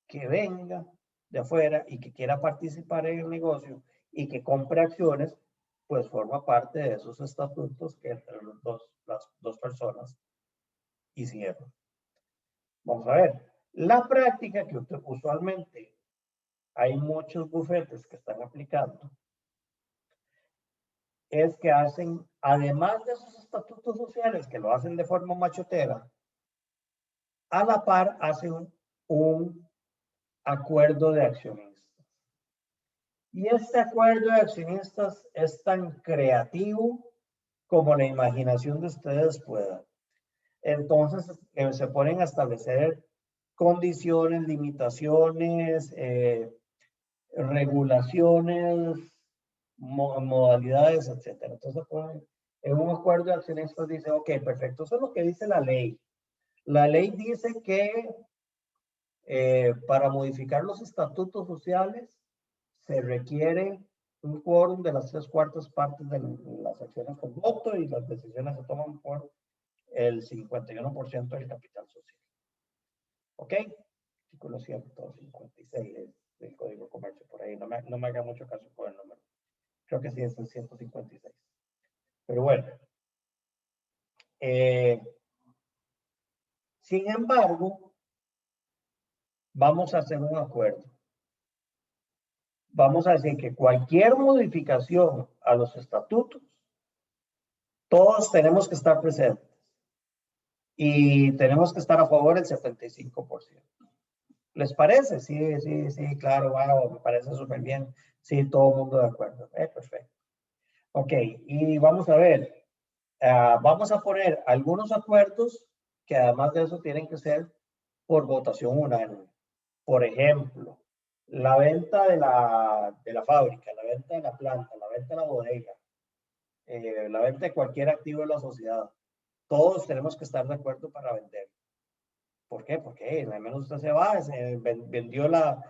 que venga de afuera y que quiera participar en el negocio y que compre acciones, pues forma parte de esos estatutos que entre las dos personas hicieron. Vamos a ver, la práctica que usualmente hay muchos bufetes que están aplicando es que hacen, además de esos estatutos sociales que lo hacen de forma machotera, a la par hacen un acuerdo de accionistas. Y este acuerdo de accionistas es tan creativo como la imaginación de ustedes pueda. Entonces se ponen a establecer condiciones, limitaciones, regulaciones, modalidades, etcétera. Entonces, en un acuerdo de accionistas dice, ok, perfecto, eso es lo que dice la ley. La ley dice que para modificar los estatutos sociales se requiere un quórum de las 3/4 partes de las acciones con voto y las decisiones se toman por el 51% del capital social. ¿Ok? Artículo 156 del Código de Comercio, por ahí. No me haga mucho caso por el número. Creo que sí es el 156. Pero bueno. Sin embargo, vamos a hacer un acuerdo. Vamos a decir que cualquier modificación a los estatutos, todos tenemos que estar presentes. Y tenemos que estar a favor del 75%. ¿Les parece? Sí, claro, wow, me parece súper bien. Sí, todo el mundo de acuerdo. Perfecto. Ok, y vamos a ver. Vamos a poner algunos acuerdos que además de eso tienen que ser por votación unánime. Por ejemplo, la venta de la fábrica, la venta de la planta, la venta de la bodega, la venta de cualquier activo de la sociedad. Todos tenemos que estar de acuerdo para vender. ¿Por qué? Porque al menos usted se va, vendió la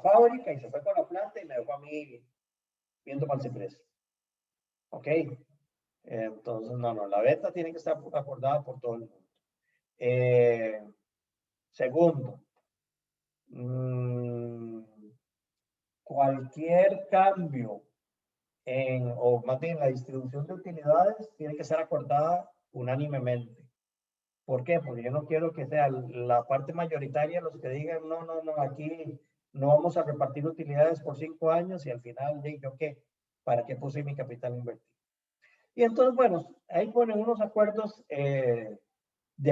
fábrica y se fue con la planta y me dejó a mí viendo mal ciprés. ¿Ok? Entonces, no, la venta tiene que estar acordada por todo el mundo. Segundo, cualquier cambio o más bien la distribución de utilidades tiene que ser acordada unánimemente. ¿Por qué? Porque yo no quiero que sea la parte mayoritaria los que digan, no, aquí no vamos a repartir utilidades por 5 años y al final digo, ¿qué? ¿Para qué puse mi capital invertido? Y entonces, bueno, ahí ponen unos acuerdos de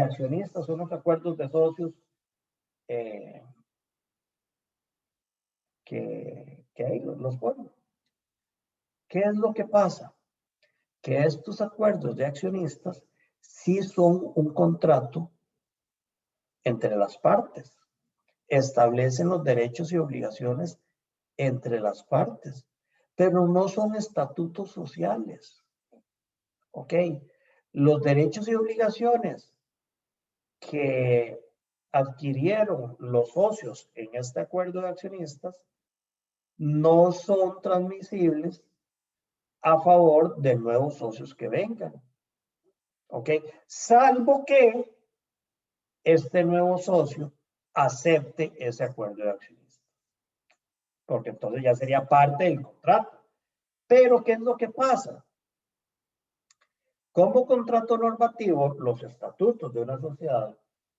accionistas, unos acuerdos de socios que ahí los ponen. ¿Qué es lo que pasa? Que estos acuerdos de accionistas sí son un contrato entre las partes. Establecen los derechos y obligaciones entre las partes, pero no son estatutos sociales. ¿Ok? Los derechos y obligaciones que adquirieron los socios en este acuerdo de accionistas no son transmisibles a favor de nuevos socios que vengan. ¿Ok? Salvo que este nuevo socio acepte ese acuerdo de accionistas. Porque entonces ya sería parte del contrato. Pero, ¿qué es lo que pasa? Como contrato normativo, los estatutos de una sociedad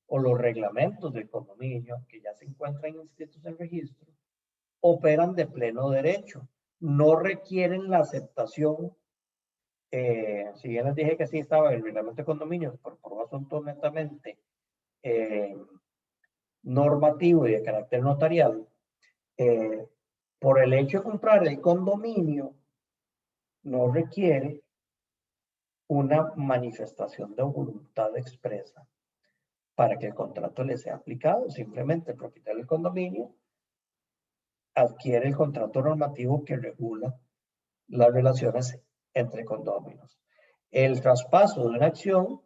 o los reglamentos del condominio, que ya se encuentran inscritos en registro, operan de pleno derecho. No requieren la aceptación. Si bien les dije que sí estaba el reglamento de condominio, por un asunto netamente normativo y de carácter notarial, por el hecho de comprar el condominio, no requiere una manifestación de voluntad expresa para que el contrato le sea aplicado. Simplemente el propietario del condominio adquiere el contrato normativo que regula las relaciones entre condóminos. El traspaso de una acción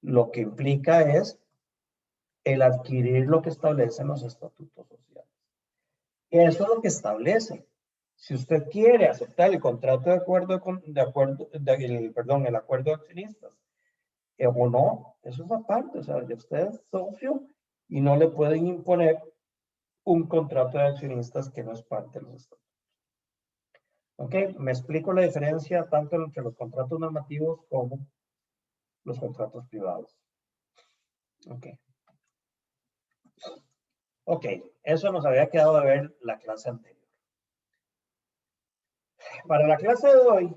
lo que implica es el adquirir lo que establecen los estatutos sociales. Eso es lo que establece. Si usted quiere aceptar el contrato el acuerdo de accionistas o no, eso es aparte. O sea, usted es socio y no le pueden imponer un contrato de accionistas que no es parte de los estatutos. ¿Ok? Me explico la diferencia tanto entre los contratos normativos como los contratos privados. ¿Ok? Ok, eso nos había quedado de ver la clase anterior. Para la clase de hoy,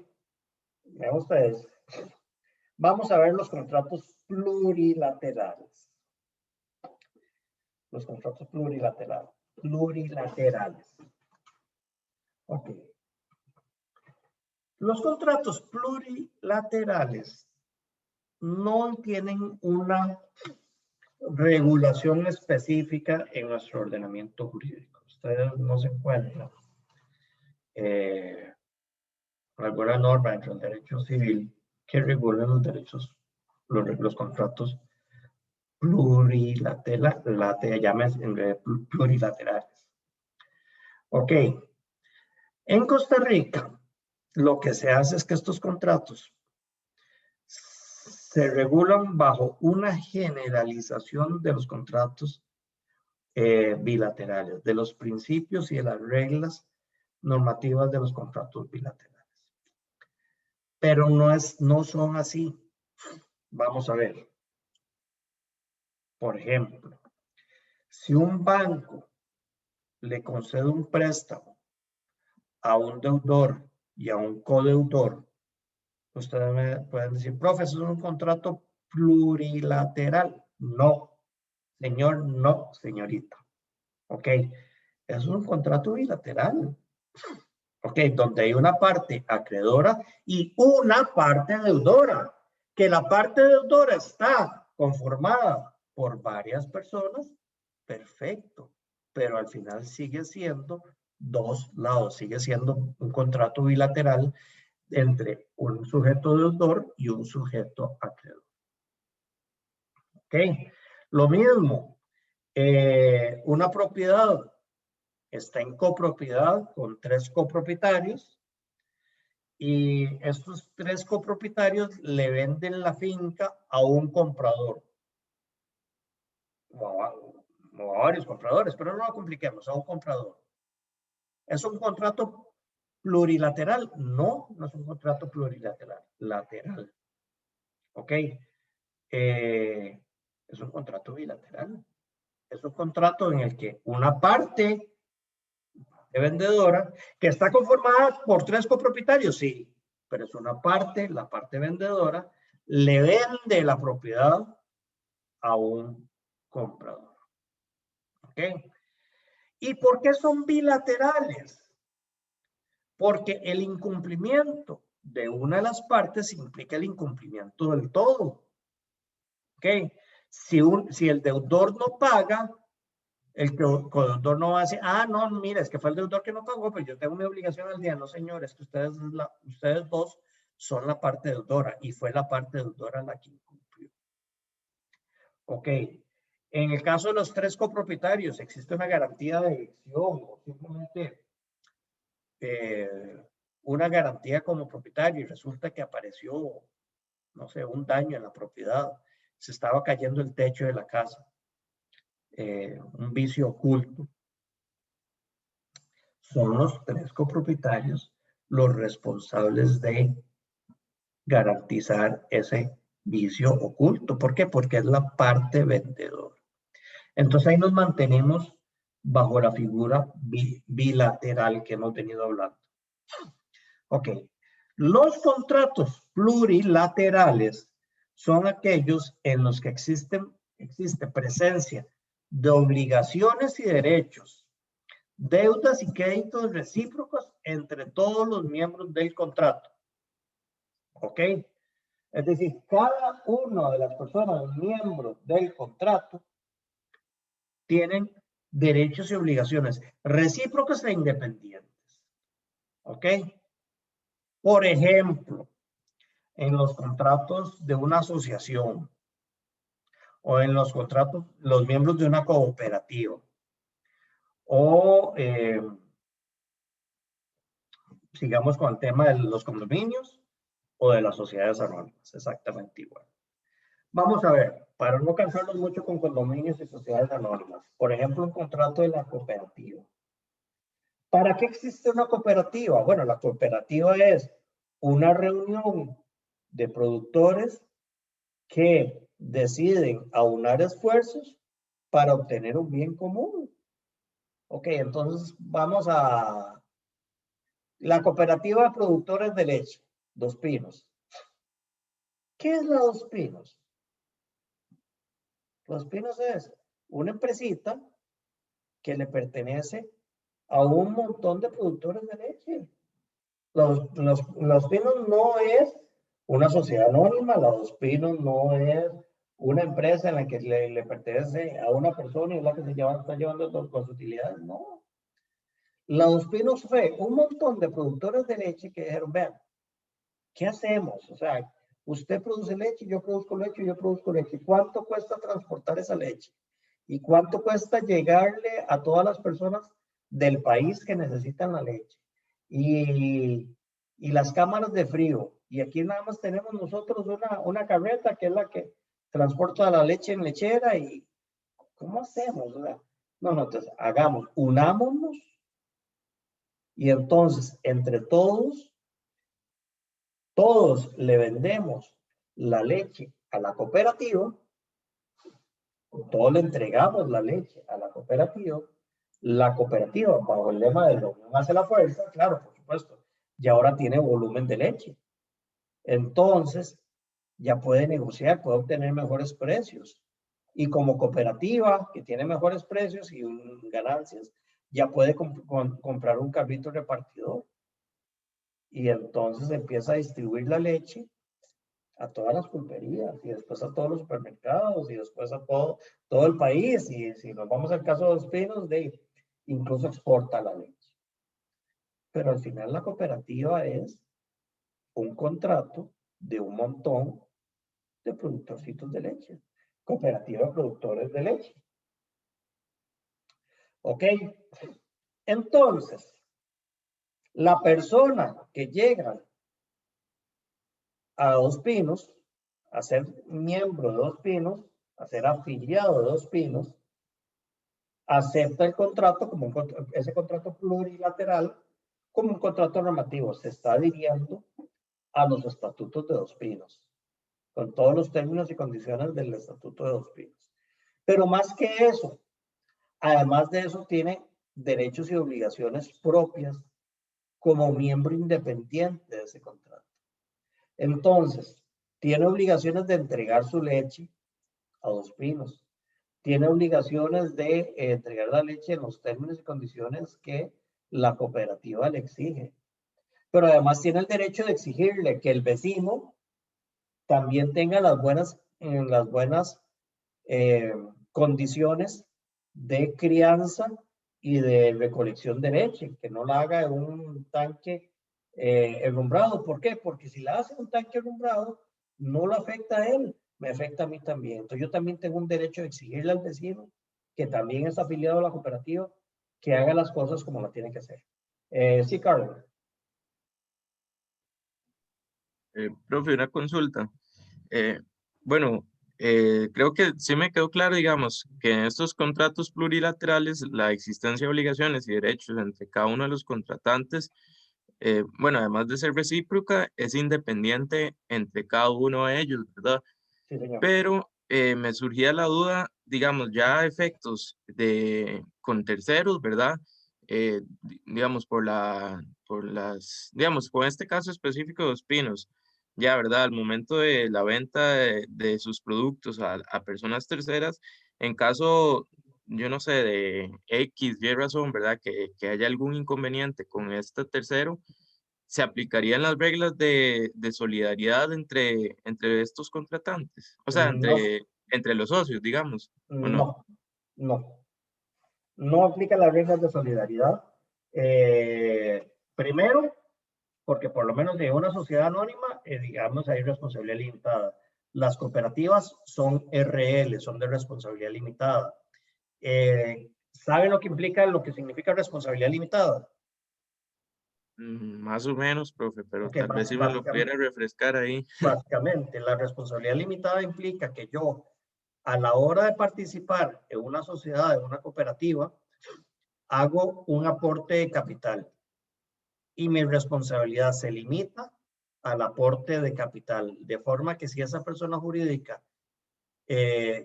vean ustedes, vamos a ver los contratos plurilaterales. Los contratos plurilaterales. Ok. Los contratos plurilaterales no tienen una regulación específica en nuestro ordenamiento jurídico. Ustedes no se encuentran alguna norma dentro del derecho civil que regule los derechos, los contratos plurilaterales. Ok. En Costa Rica, lo que se hace es que estos contratos se regulan bajo una generalización de los contratos bilaterales, de los principios y de las reglas normativas de los contratos bilaterales. Pero no son así. Vamos a ver. Por ejemplo, si un banco le concede un préstamo a un deudor y a un codeudor, ustedes me pueden decir, profe, ¿eso es un contrato plurilateral? No, señor, no, señorita. Ok, es un contrato bilateral. Ok, donde hay una parte acreedora y una parte deudora. Que la parte deudora está conformada por varias personas, perfecto. Pero al final sigue siendo dos lados, sigue siendo un contrato bilateral entre un sujeto deudor y un sujeto acreedor. Ok, lo mismo, una propiedad está en copropiedad con 3 copropietarios y estos 3 copropietarios le venden la finca a un comprador o a varios compradores, pero no lo compliquemos, a un comprador. ¿Es un contrato plurilateral? No, no es un contrato plurilateral, lateral. ¿Ok? Es un contrato bilateral. Es un contrato en el que una parte de vendedora, que está conformada por 3 copropietarios, sí, pero es una parte, la parte vendedora, le vende la propiedad a un comprador. ¿Ok? ¿Y por qué son bilaterales? Porque el incumplimiento de una de las partes implica el incumplimiento del todo. ¿Ok? Si el deudor no paga, el codeudor no va a decir, ah, no, mira, es que fue el deudor que no pagó, pues yo tengo mi obligación al día. No, señores, que ustedes dos son la parte deudora y fue la parte deudora la que incumplió. Ok. En el caso de los 3 copropietarios, existe una garantía de evicción o simplemente una garantía como propietario y resulta que apareció, no sé, un daño en la propiedad. Se estaba cayendo el techo de la casa. Un vicio oculto. Son los 3 copropietarios los responsables de garantizar ese vicio oculto. ¿Por qué? Porque es la parte vendedora. Entonces ahí nos mantenemos bajo la figura bilateral que hemos venido hablando. Ok. Los contratos plurilaterales son aquellos en los que existe presencia de obligaciones y derechos, deudas y créditos recíprocos entre todos los miembros del contrato. ¿Ok? Es decir, cada una de las personas miembros del contrato tienen derechos y obligaciones recíprocas e independientes. ¿Ok? Por ejemplo, en los contratos de una asociación o en los contratos, los miembros de una cooperativa o sigamos con el tema de los condominios o de las sociedades anónimas, exactamente igual. Vamos a ver, para no cansarlos mucho con condominios y sociedades anónimas. Por ejemplo, un contrato de la cooperativa. ¿Para qué existe una cooperativa? Bueno, la cooperativa es una reunión de productores que deciden aunar esfuerzos para obtener un bien común. Ok, entonces vamos a la cooperativa de productores de leche, Dos Pinos. ¿Qué es la Dos Pinos? Dos Pinos es una empresita que le pertenece a un montón de productores de leche. Los Pinos no es una sociedad anónima, la Dos Pinos no es una empresa en la que le pertenece a una persona y es la que está llevando las utilidades, no. La Dos Pinos fue un montón de productores de leche que dijeron, vean, ¿qué hacemos? O sea, usted produce leche, yo produzco leche, yo produzco leche. ¿Cuánto cuesta transportar esa leche? ¿Y cuánto cuesta llegarle a todas las personas del país que necesitan la leche? Y las cámaras de frío. Y aquí nada más tenemos nosotros una carreta que es la que transporta la leche en lechera. ¿Y cómo hacemos? O sea, no, entonces hagamos, unámonos y entonces entre todos le vendemos la leche a la cooperativa, todos le entregamos la leche a la cooperativa, bajo el lema de la unión hace la fuerza, claro, por supuesto, y ahora tiene volumen de leche. Entonces, ya puede negociar, puede obtener mejores precios. Y como cooperativa, que tiene mejores precios y ganancias, ya puede comprar un carrito repartidor. Y entonces empieza a distribuir la leche a todas las pulperías y después a todos los supermercados y después a todo el país. Y si nos vamos al caso de Dos Pinos, incluso exporta la leche. Pero al final la cooperativa es un contrato de un montón de productorcitos de leche. Cooperativa de productores de leche. ¿Ok? Entonces, la persona que llega a Dos Pinos, a ser miembro de Dos Pinos, a ser afiliado de Dos Pinos, acepta el contrato como ese contrato plurilateral como un contrato normativo. Se está adhiriendo a los estatutos de Dos Pinos, con todos los términos y condiciones del estatuto de Dos Pinos. Pero más que eso, además de eso, tiene derechos y obligaciones propias como miembro independiente de ese contrato. Entonces, tiene obligaciones de entregar su leche a Dos Pinos. Tiene obligaciones de entregar la leche en los términos y condiciones que la cooperativa le exige. Pero además tiene el derecho de exigirle que el vecino también tenga las buenas condiciones de crianza y de recolección de leche, que no la haga en un tanque herrumbrado. ¿Por qué? Porque si la hace en un tanque herrumbrado, no lo afecta a él, me afecta a mí también. Entonces yo también tengo un derecho de exigirle al vecino, que también es afiliado a la cooperativa, que haga las cosas como la tiene que hacer. Sí, Carlos. Profe, una consulta. Bueno, creo que sí me quedó claro, digamos, que en estos contratos plurilaterales la existencia de obligaciones y derechos entre cada uno de los contratantes, bueno, además de ser recíproca, es independiente entre cada uno de ellos, ¿verdad? Sí, señor. Pero me surgía la duda, digamos, ya efectos con terceros, ¿verdad? Digamos, digamos, con este caso específico de Dos Pinos, ya, ¿verdad? Al momento de la venta de sus productos a personas terceras, en caso, yo no sé, de X, Y razón, ¿verdad? Que haya algún inconveniente con este tercero, ¿se aplicarían las reglas de solidaridad entre estos contratantes? O sea, No, entre los socios, digamos, ¿o no? no. No aplica las reglas de solidaridad. Primero, porque por lo menos de una sociedad anónima, digamos, hay responsabilidad limitada. Las cooperativas son RL, son de responsabilidad limitada. ¿Saben lo que implica, lo que significa responsabilidad limitada? Más o menos, profe, pero Okay, tal vez si me lo pudiera refrescar ahí. básicamente, la responsabilidad limitada implica que yo a la hora de participar en una sociedad, en una cooperativa, hago un aporte de capital y mi responsabilidad se limita al aporte de capital, de forma que si esa persona jurídica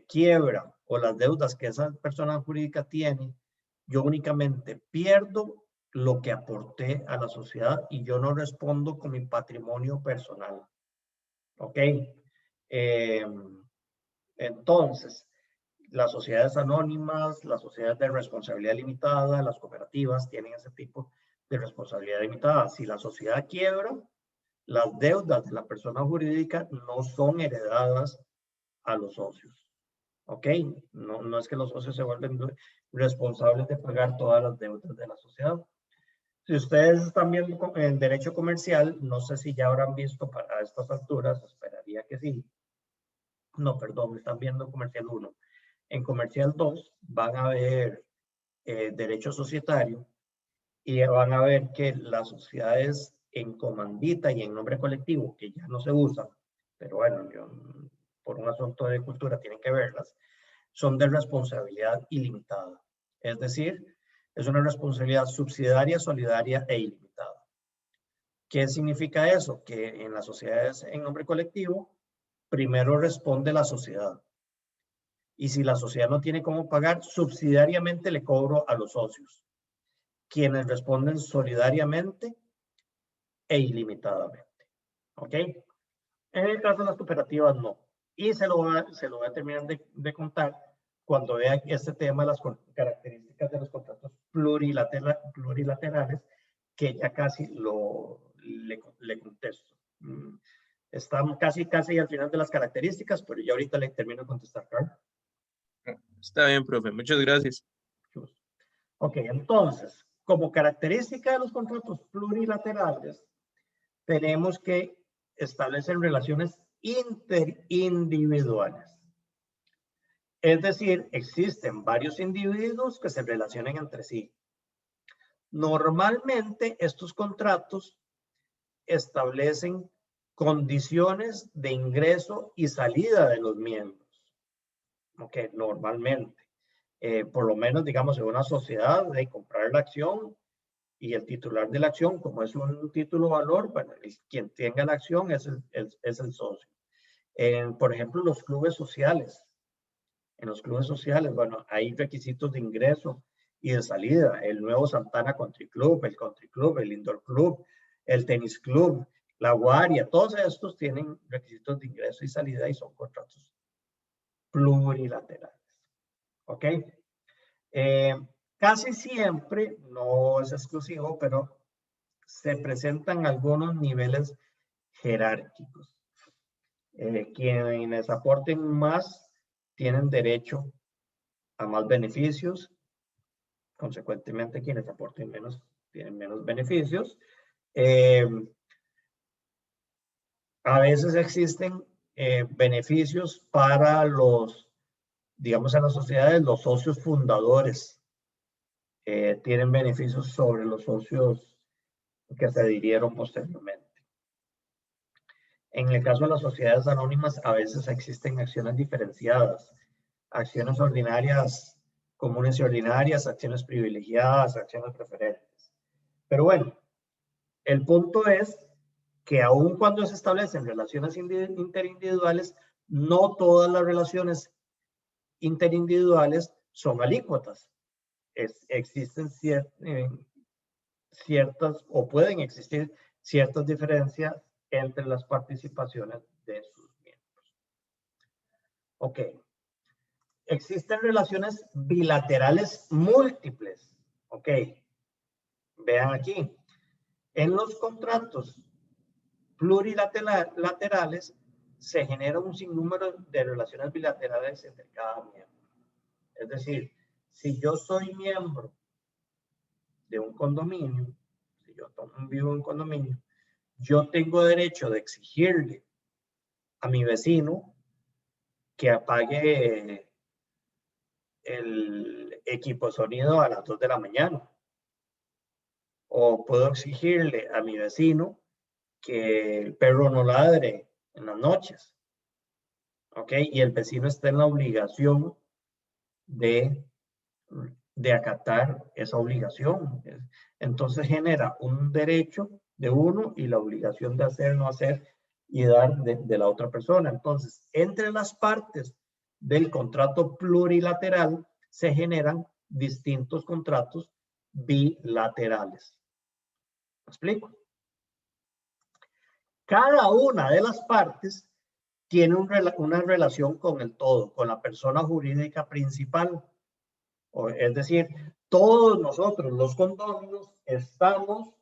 quiebra o las deudas que esa persona jurídica tiene, yo únicamente pierdo lo que aporté a la sociedad y yo no respondo con mi patrimonio personal. ¿Ok? Entonces, las sociedades anónimas, las sociedades de responsabilidad limitada, las cooperativas tienen ese tipo de responsabilidad limitada. Si la sociedad quiebra, las deudas de la persona jurídica no son heredadas a los socios. ¿Ok? No es que los socios se vuelven responsables de pagar todas las deudas de la sociedad. Si ustedes están viendo en derecho comercial, no sé si ya habrán visto para estas alturas, esperaría que sí. No, perdón, están viendo comercial 1. En comercial 2 van a ver derecho societario y van a ver que las sociedades en comandita y en nombre colectivo, que ya no se usan, pero bueno, por un asunto de cultura tienen que verlas, son de responsabilidad ilimitada. Es decir, es una responsabilidad subsidiaria, solidaria e ilimitada. ¿Qué significa eso? Que en las sociedades en nombre colectivo, primero responde la sociedad. Y si la sociedad no tiene cómo pagar, subsidiariamente le cobro a los socios, quienes responden solidariamente e ilimitadamente. ¿Ok? En el caso de las cooperativas, no. Y se lo voy a terminar de contar cuando vean este tema de las características de los contratos plurilaterales, que ya casi le contesto. Estamos casi al final de las características, pero ya ahorita le termino de contestar, Carl. Está bien, profe. Muchas gracias. Ok, entonces, como característica de los contratos plurilaterales, tenemos que establecer relaciones interindividuales. Es decir, existen varios individuos que se relacionan entre sí. Normalmente estos contratos establecen condiciones de ingreso y salida de los miembros. Ok, normalmente. Por lo menos, digamos, en una sociedad de comprar la acción y el titular de la acción, como es un título valor, bueno, quien tenga la acción es el socio. Por ejemplo, los clubes sociales. En los clubes sociales, bueno, hay requisitos de ingreso y de salida. El nuevo Santana Country Club, el Country Club, el Indoor Club, el Tenis Club, la Guaria, todos estos tienen requisitos de ingreso y salida y son contratos plurilaterales. ¿Ok? Casi siempre, no es exclusivo, pero se presentan algunos niveles jerárquicos. Quienes aporten más tienen derecho a más beneficios. Consecuentemente, quienes aporten menos tienen menos beneficios. A veces existen beneficios para los, digamos, en las sociedades, los socios fundadores. Tienen beneficios sobre los socios que se adhirieron posteriormente. En el caso de las sociedades anónimas, a veces existen acciones diferenciadas, acciones ordinarias, comunes y ordinarias, acciones privilegiadas, acciones preferentes. Pero bueno, el punto es que aun cuando se establecen relaciones interindividuales, no todas las relaciones interindividuales son alícuotas. Existen ciertas o pueden existir ciertas diferencias entre las participaciones de sus miembros. Ok. Existen relaciones bilaterales múltiples. Ok. Vean aquí. En los contratos plurilaterales se genera un sinnúmero de relaciones bilaterales entre cada miembro. Es decir, si yo soy miembro de un condominio, si yo vivo en un condominio, yo tengo derecho de exigirle a mi vecino que apague el equipo de sonido a las 2 de la mañana. O puedo exigirle a mi vecino que el perro no ladre en las noches. ¿ok? Y el vecino está en la obligación de acatar esa obligación. Entonces genera un derecho de uno y la obligación de hacer, no hacer y dar de la otra persona. Entonces, entre las partes del contrato plurilateral se generan distintos contratos bilaterales. ¿Me explico? Cada una de las partes tiene una relación con el todo, con la persona jurídica principal. Es decir, todos nosotros, los condóminos, estamos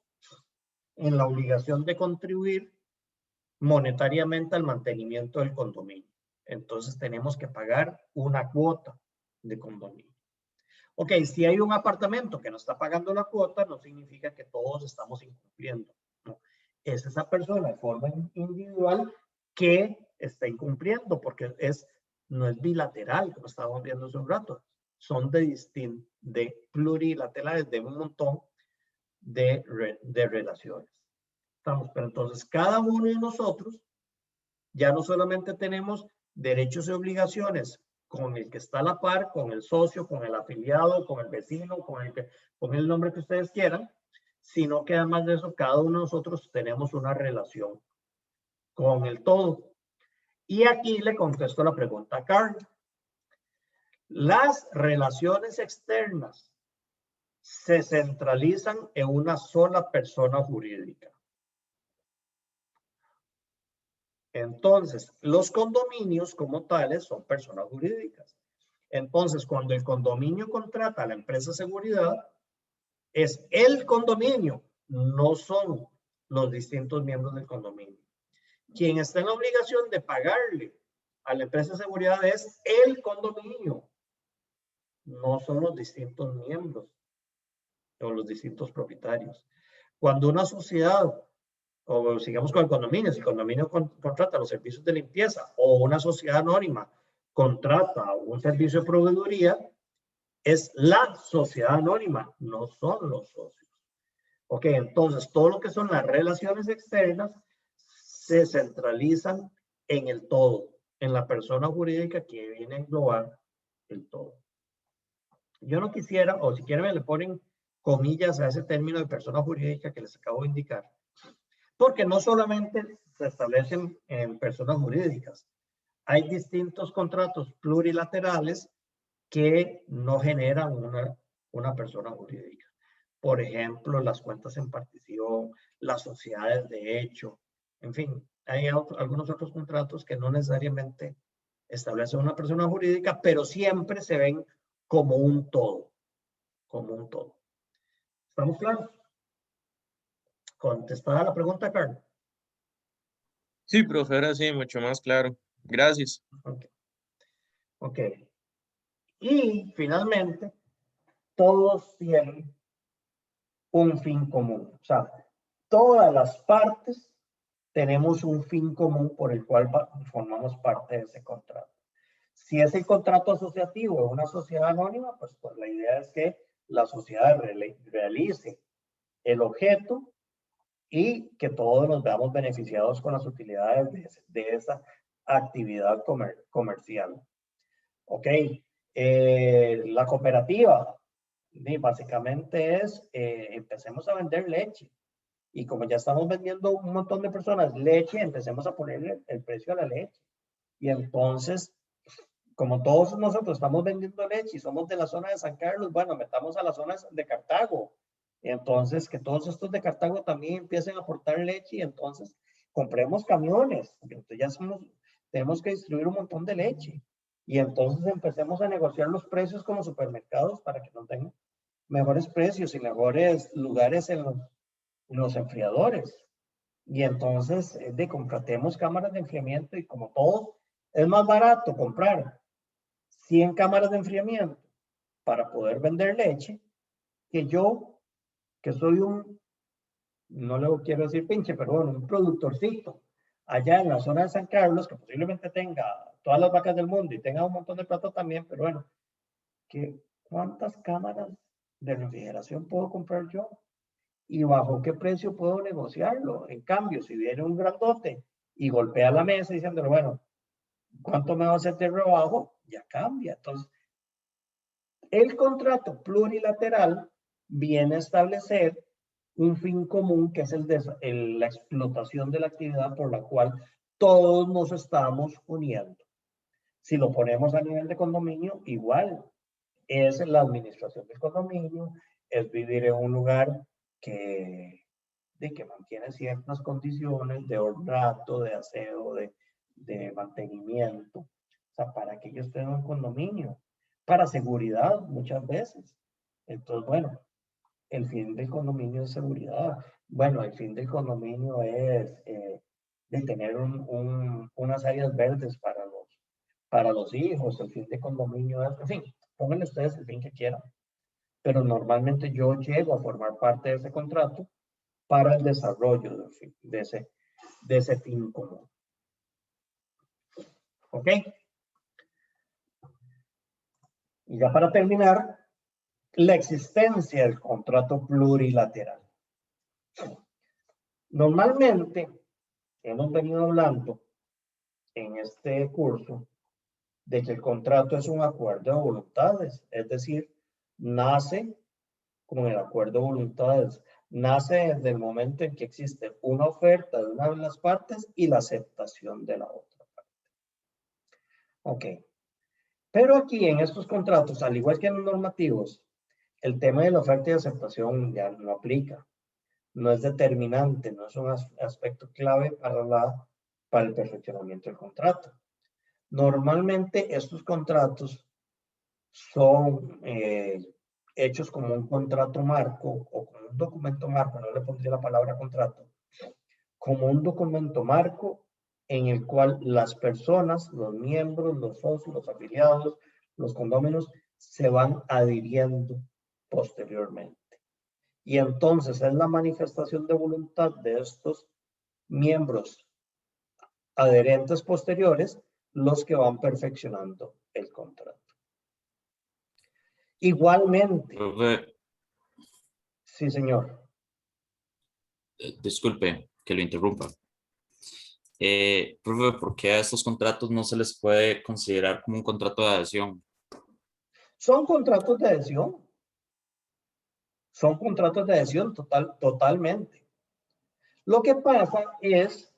en la obligación de contribuir monetariamente al mantenimiento del condominio. Entonces tenemos que pagar una cuota de condominio. Ok, si hay un apartamento que no está pagando la cuota, no significa que todos estamos incumpliendo. No. Es esa persona de forma individual que está incumpliendo porque no es bilateral, como estábamos viendo hace un rato. Son de plurilaterales, de un montón de relaciones. Pero entonces cada uno de nosotros ya no solamente tenemos derechos y obligaciones con el que está a la par, con el socio, con el afiliado, con el vecino, con el nombre que ustedes quieran, sino que además de eso, cada uno de nosotros tenemos una relación con el todo. Y aquí le contesto la pregunta a Carl. Las relaciones externas se centralizan en una sola persona jurídica. Entonces, los condominios como tales son personas jurídicas. Entonces, cuando el condominio contrata a la empresa de seguridad, es el condominio, no son los distintos miembros del condominio. Quien está en la obligación de pagarle a la empresa de seguridad es el condominio, no son los distintos miembros o los distintos propietarios. Cuando una sociedad, o sigamos con el condominio, si el condominio contrata los servicios de limpieza o una sociedad anónima contrata un servicio de proveeduría, es la sociedad anónima, no son los socios. Ok, entonces todo lo que son las relaciones externas se centralizan en el todo, en la persona jurídica que viene a englobar el todo. Yo no quisiera, o si quieren me le ponen comillas a ese término de persona jurídica que les acabo de indicar, porque no solamente se establecen en personas jurídicas, hay distintos contratos plurilaterales que no generan una persona jurídica. Por ejemplo, las cuentas en partición, las sociedades de hecho, en fin, hay algunos otros contratos que no necesariamente establecen una persona jurídica, pero siempre se ven como un todo, como un todo. ¿Estamos claros? ¿Contestada la pregunta, Carlos? Sí, profe, ahora sí, mucho más claro. Gracias. Ok. Y finalmente, todos tienen un fin común. O sea, todas las partes tenemos un fin común por el cual formamos parte de ese contrato. Si es el contrato asociativo o una sociedad anónima, pues la idea es que la sociedad realice el objeto y que todos nos veamos beneficiados con las utilidades de esa actividad comercial. Ok, la cooperativa básicamente es, empecemos a vender leche. Y como ya estamos vendiendo un montón de personas leche, empecemos a ponerle el precio a la leche. Y entonces, como todos nosotros estamos vendiendo leche y somos de la zona de San Carlos, bueno, metamos a las zonas de Cartago. Entonces, que todos estos de Cartago también empiecen a aportar leche y entonces compremos camiones. Entonces ya tenemos que distribuir un montón de leche. Y entonces empecemos a negociar los precios con los supermercados para que nos den mejores precios y mejores lugares en los enfriadores. Y entonces contratemos cámaras de enfriamiento y como todo, es más barato comprar 100 cámaras de enfriamiento para poder vender leche que yo, que soy no le quiero decir pinche, pero bueno, un productorcito allá en la zona de San Carlos, que posiblemente tenga todas las vacas del mundo y tenga un montón de plata también, pero bueno, ¿cuántas cámaras de refrigeración puedo comprar yo? ¿Y bajo qué precio puedo negociarlo? En cambio, si viene un grandote y golpea la mesa diciéndole, bueno, ¿Cuánto me va a hacer de rebajo? Ya cambia. Entonces, el contrato plurilateral viene a establecer un fin común, que es la explotación de la actividad por la cual todos nos estamos uniendo. Si lo ponemos a nivel de condominio, igual. Es la administración del condominio, es vivir en un lugar que mantiene ciertas condiciones de ornato, de aseo, de mantenimiento. O sea, para que ellos tengan un condominio, para seguridad muchas veces. Entonces, bueno, el fin del condominio es seguridad. Bueno, el fin del condominio es de tener unas áreas verdes para los hijos. El fin del condominio es, en fin, pónganle ustedes el fin que quieran. Pero normalmente yo llego a formar parte de ese contrato para el desarrollo de ese fin común. ¿Ok? Y ya para terminar, la existencia del contrato plurilateral. Normalmente, hemos venido hablando en este curso de que el contrato es un acuerdo de voluntades, es decir, nace con el acuerdo de voluntades, nace desde el momento en que existe una oferta de una de las partes y la aceptación de la otra parte. Ok. Pero aquí en estos contratos, al igual que en los normativos, el tema de la oferta y aceptación ya no aplica. No es determinante, no es un aspecto clave para el perfeccionamiento del contrato. Normalmente estos contratos son hechos como un contrato marco o como un documento marco, no le pondría la palabra contrato, como un documento marco en el cual las personas, los miembros, los socios, los afiliados, los condóminos se van adhiriendo posteriormente. Y entonces es la manifestación de voluntad de estos miembros adherentes posteriores los que van perfeccionando el contrato. Igualmente. Profe, Sí, señor. disculpe que lo interrumpa. Profe, ¿por qué a estos contratos no se les puede considerar como un contrato de adhesión? Son contratos de adhesión. Son contratos de adhesión totalmente. Lo que pasa es,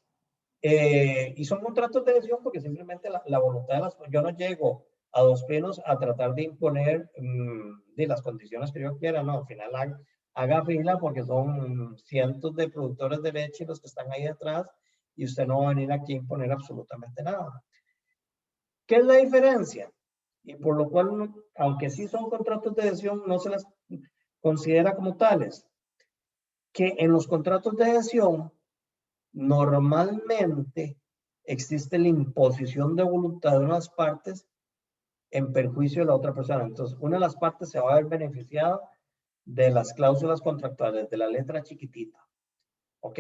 y son contratos de adhesión porque simplemente la voluntad de yo no llego a Dos Pinos a tratar de imponer de las condiciones que yo quiera, no, al final haga fila porque son cientos de productores de leche los que están ahí detrás y usted no va a venir aquí a imponer absolutamente nada. ¿Qué es la diferencia? Y por lo cual, aunque sí son contratos de adhesión, no se las considera como tales. Que en los contratos de adhesión, normalmente existe la imposición de voluntad de unas partes en perjuicio de la otra persona. Entonces, una de las partes se va a ver beneficiada de las cláusulas contractuales, de la letra chiquitita. ¿Ok?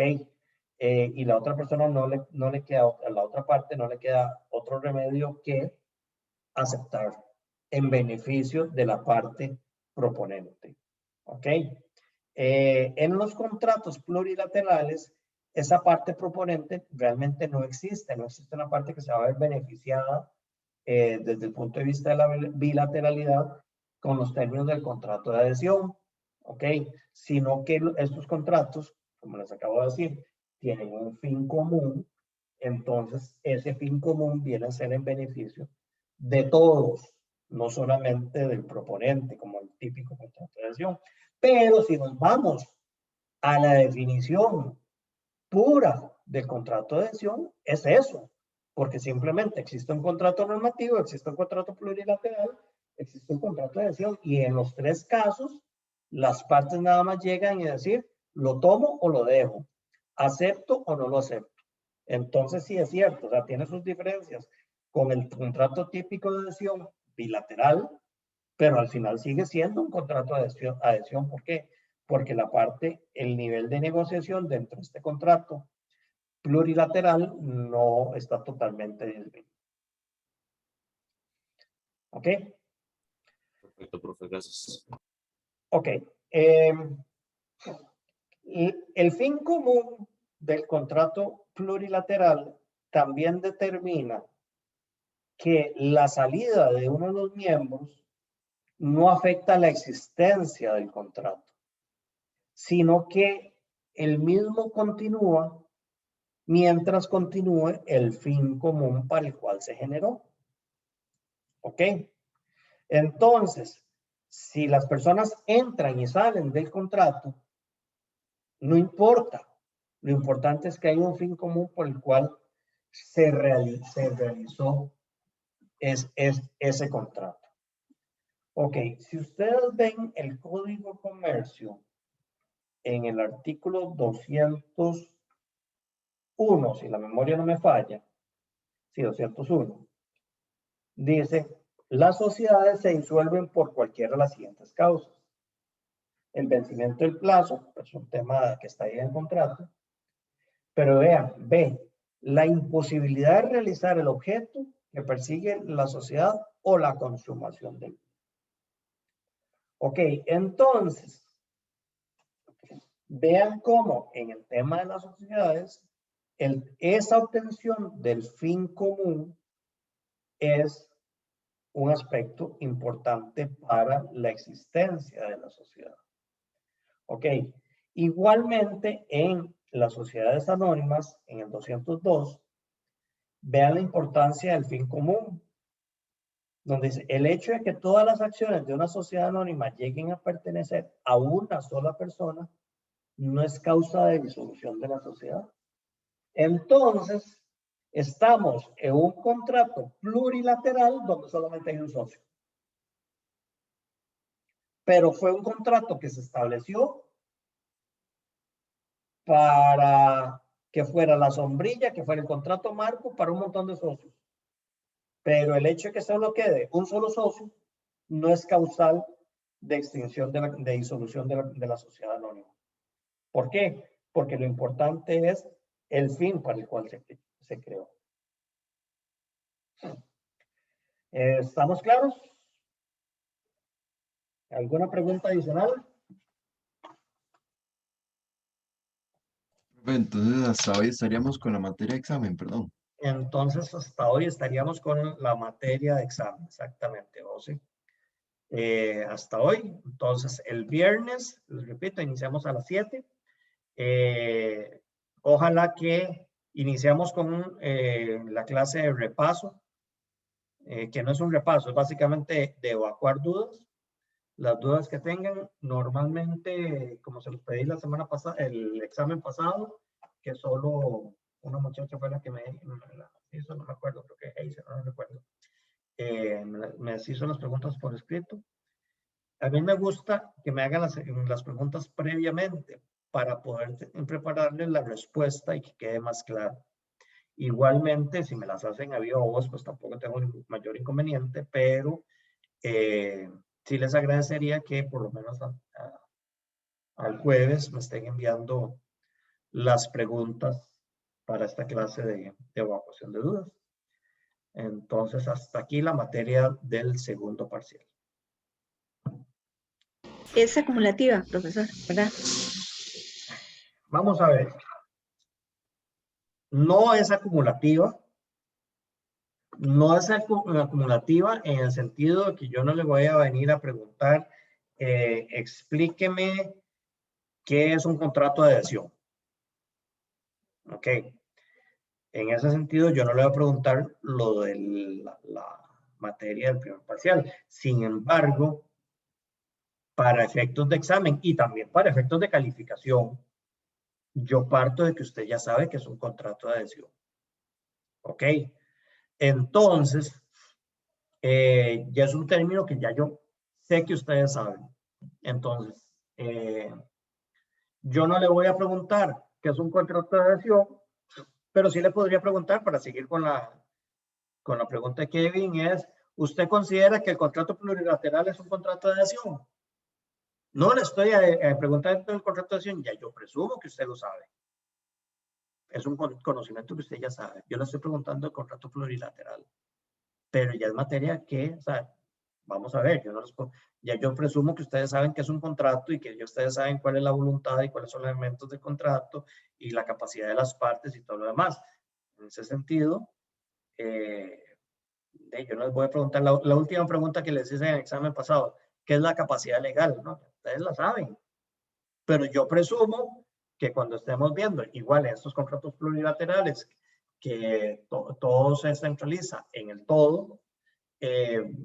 Y la otra persona no le queda, a la otra parte no le queda otro remedio que aceptar en beneficio de la parte proponente. ¿Ok? En los contratos plurilaterales, esa parte proponente realmente no existe. No existe una parte que se va a ver beneficiada desde el punto de vista de la bilateralidad con los términos del contrato de adhesión. ¿Ok? Sino que estos contratos, como les acabo de decir, tienen un fin común. Entonces, ese fin común viene a ser en beneficio de todos, no solamente del proponente, como el típico contrato de adhesión. Pero si nos vamos a la definición pura del contrato de adhesión, es eso, porque simplemente existe un contrato normativo, existe un contrato plurilateral, existe un contrato de adhesión, y en los tres casos, las partes nada más llegan y decir, lo tomo o lo dejo, acepto o no lo acepto. Entonces sí es cierto, o sea, tiene sus diferencias con el contrato típico de adhesión bilateral, pero al final sigue siendo un contrato de adhesión. ¿Por qué? Porque el nivel de negociación dentro de este contrato plurilateral no está totalmente disminuido. ¿Ok? Perfecto, profe, gracias. Ok. El fin común del contrato plurilateral también determina que la salida de uno de los miembros no afecta la existencia del contrato, sino que el mismo continúa mientras continúe el fin común para el cual se generó. ¿Ok? Entonces, si las personas entran y salen del contrato, no importa. Lo importante es que hay un fin común por el cual se realizó ese contrato. Ok, si ustedes ven el Código de Comercio en el artículo 201, si la memoria no me falla, sí, 201, dice, las sociedades se disuelven por cualquiera de las siguientes causas. El vencimiento del plazo, es un tema que está ahí en el contrato, pero vean, la imposibilidad de realizar el objeto que persigue la sociedad o la consumación del. Ok, entonces, vean cómo en el tema de las sociedades, esa obtención del fin común es un aspecto importante para la existencia de la sociedad. Ok, igualmente en las sociedades anónimas, en el 202, vean la importancia del fin común, donde dice, el hecho de que todas las acciones de una sociedad anónima lleguen a pertenecer a una sola persona, no es causa de disolución de la sociedad. Entonces, estamos en un contrato plurilateral donde solamente hay un socio. Pero fue un contrato que se estableció para que fuera la sombrilla, que fuera el contrato marco para un montón de socios. Pero el hecho de que solo quede un solo socio no es causal de extinción de disolución de la sociedad anónima. ¿Por qué? Porque lo importante es el fin para el cual se creó. ¿Estamos claros? ¿Alguna pregunta adicional? Entonces, hasta hoy estaríamos con la materia de examen, perdón. Entonces, hasta hoy estaríamos con la materia de examen, exactamente, José. Hasta hoy. Entonces, el viernes, les repito, iniciamos a las 7. Ojalá que iniciamos con la clase de repaso, que no es un repaso, es básicamente de evacuar dudas. Las dudas que tengan, normalmente, como se los pedí la semana pasada, el examen pasado, que solo una muchacha fue la que me hizo, no me acuerdo, creo que Hazel, no recuerdo, me hizo las preguntas por escrito. A mí me gusta que me hagan las preguntas previamente para poder prepararles la respuesta y que quede más claro. Igualmente, si me las hacen a viva voz, pues tampoco tengo mayor inconveniente, pero sí les agradecería que por lo menos al jueves me estén enviando las preguntas para esta clase de evacuación de dudas. Entonces, hasta aquí la materia del segundo parcial. Es acumulativa, profesor, ¿verdad? Vamos a ver. No es acumulativa. No es acumulativa en el sentido de que yo no le voy a venir a preguntar, explíqueme qué es un contrato de adhesión. Ok. En ese sentido, yo no le voy a preguntar lo de la materia del primer parcial. Sin embargo, para efectos de examen y también para efectos de calificación, yo parto de que usted ya sabe que es un contrato de adhesión. Ok. Entonces, ya es un término que ya yo sé que ustedes saben. Entonces, yo no le voy a preguntar qué es un contrato de adhesión, pero sí le podría preguntar, para seguir con la pregunta de Kevin, es, ¿usted considera que el contrato plurilateral es un contrato de adhesión? No le estoy preguntando el contrato de adhesión, ya yo presumo que usted lo sabe. Es un conocimiento que usted ya sabe. Yo le estoy preguntando el contrato plurilateral. Pero ya es materia que, o sea, vamos a ver, ya yo presumo que ustedes saben que es un contrato y que ya ustedes saben cuál es la voluntad y cuáles son los elementos del contrato y la capacidad de las partes y todo lo demás. En ese sentido, Yo les voy a preguntar la última pregunta que les hice en el examen pasado. ¿Qué es la capacidad legal? ¿No? Ustedes la saben. Pero yo presumo que cuando estemos viendo, igual en estos contratos plurilaterales, que todo se centraliza en el todo, que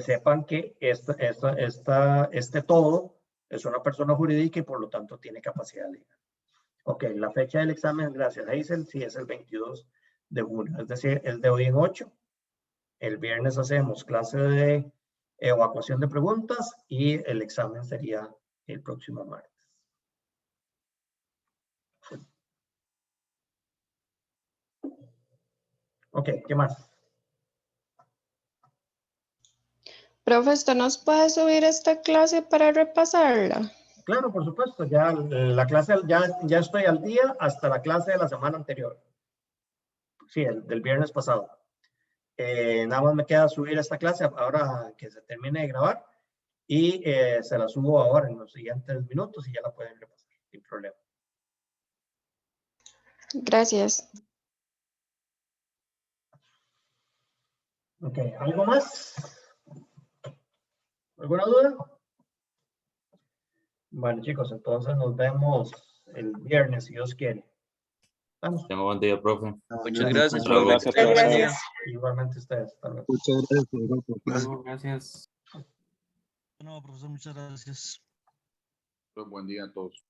sepan que este todo es una persona jurídica y por lo tanto tiene capacidad legal. Ok, la fecha del examen, gracias Hazel, sí es el 22 de junio, es decir, el de hoy en 8. El viernes hacemos clase de evacuación de preguntas y el examen sería el próximo martes. Ok, ¿qué más? Profe, ¿usted nos puede subir esta clase para repasarla? Claro, por supuesto, ya la clase, ya estoy al día hasta la clase de la semana anterior. Sí, el del viernes pasado. Nada más me queda subir esta clase ahora que se termine de grabar y se la subo ahora en los siguientes minutos y ya la pueden repasar sin problema. Gracias. Ok, ¿algo más? ¿Alguna duda? Bueno, chicos, entonces nos vemos el viernes, si Dios quiere. ¿Vamos? Tengo buen día, profe. Muchas gracias, Hasta luego. profe. Que tenga un buen día. Igualmente ustedes. Hasta luego. Muchas gracias por clase. Gracias. No, profesor, muchas gracias. Buen día a todos.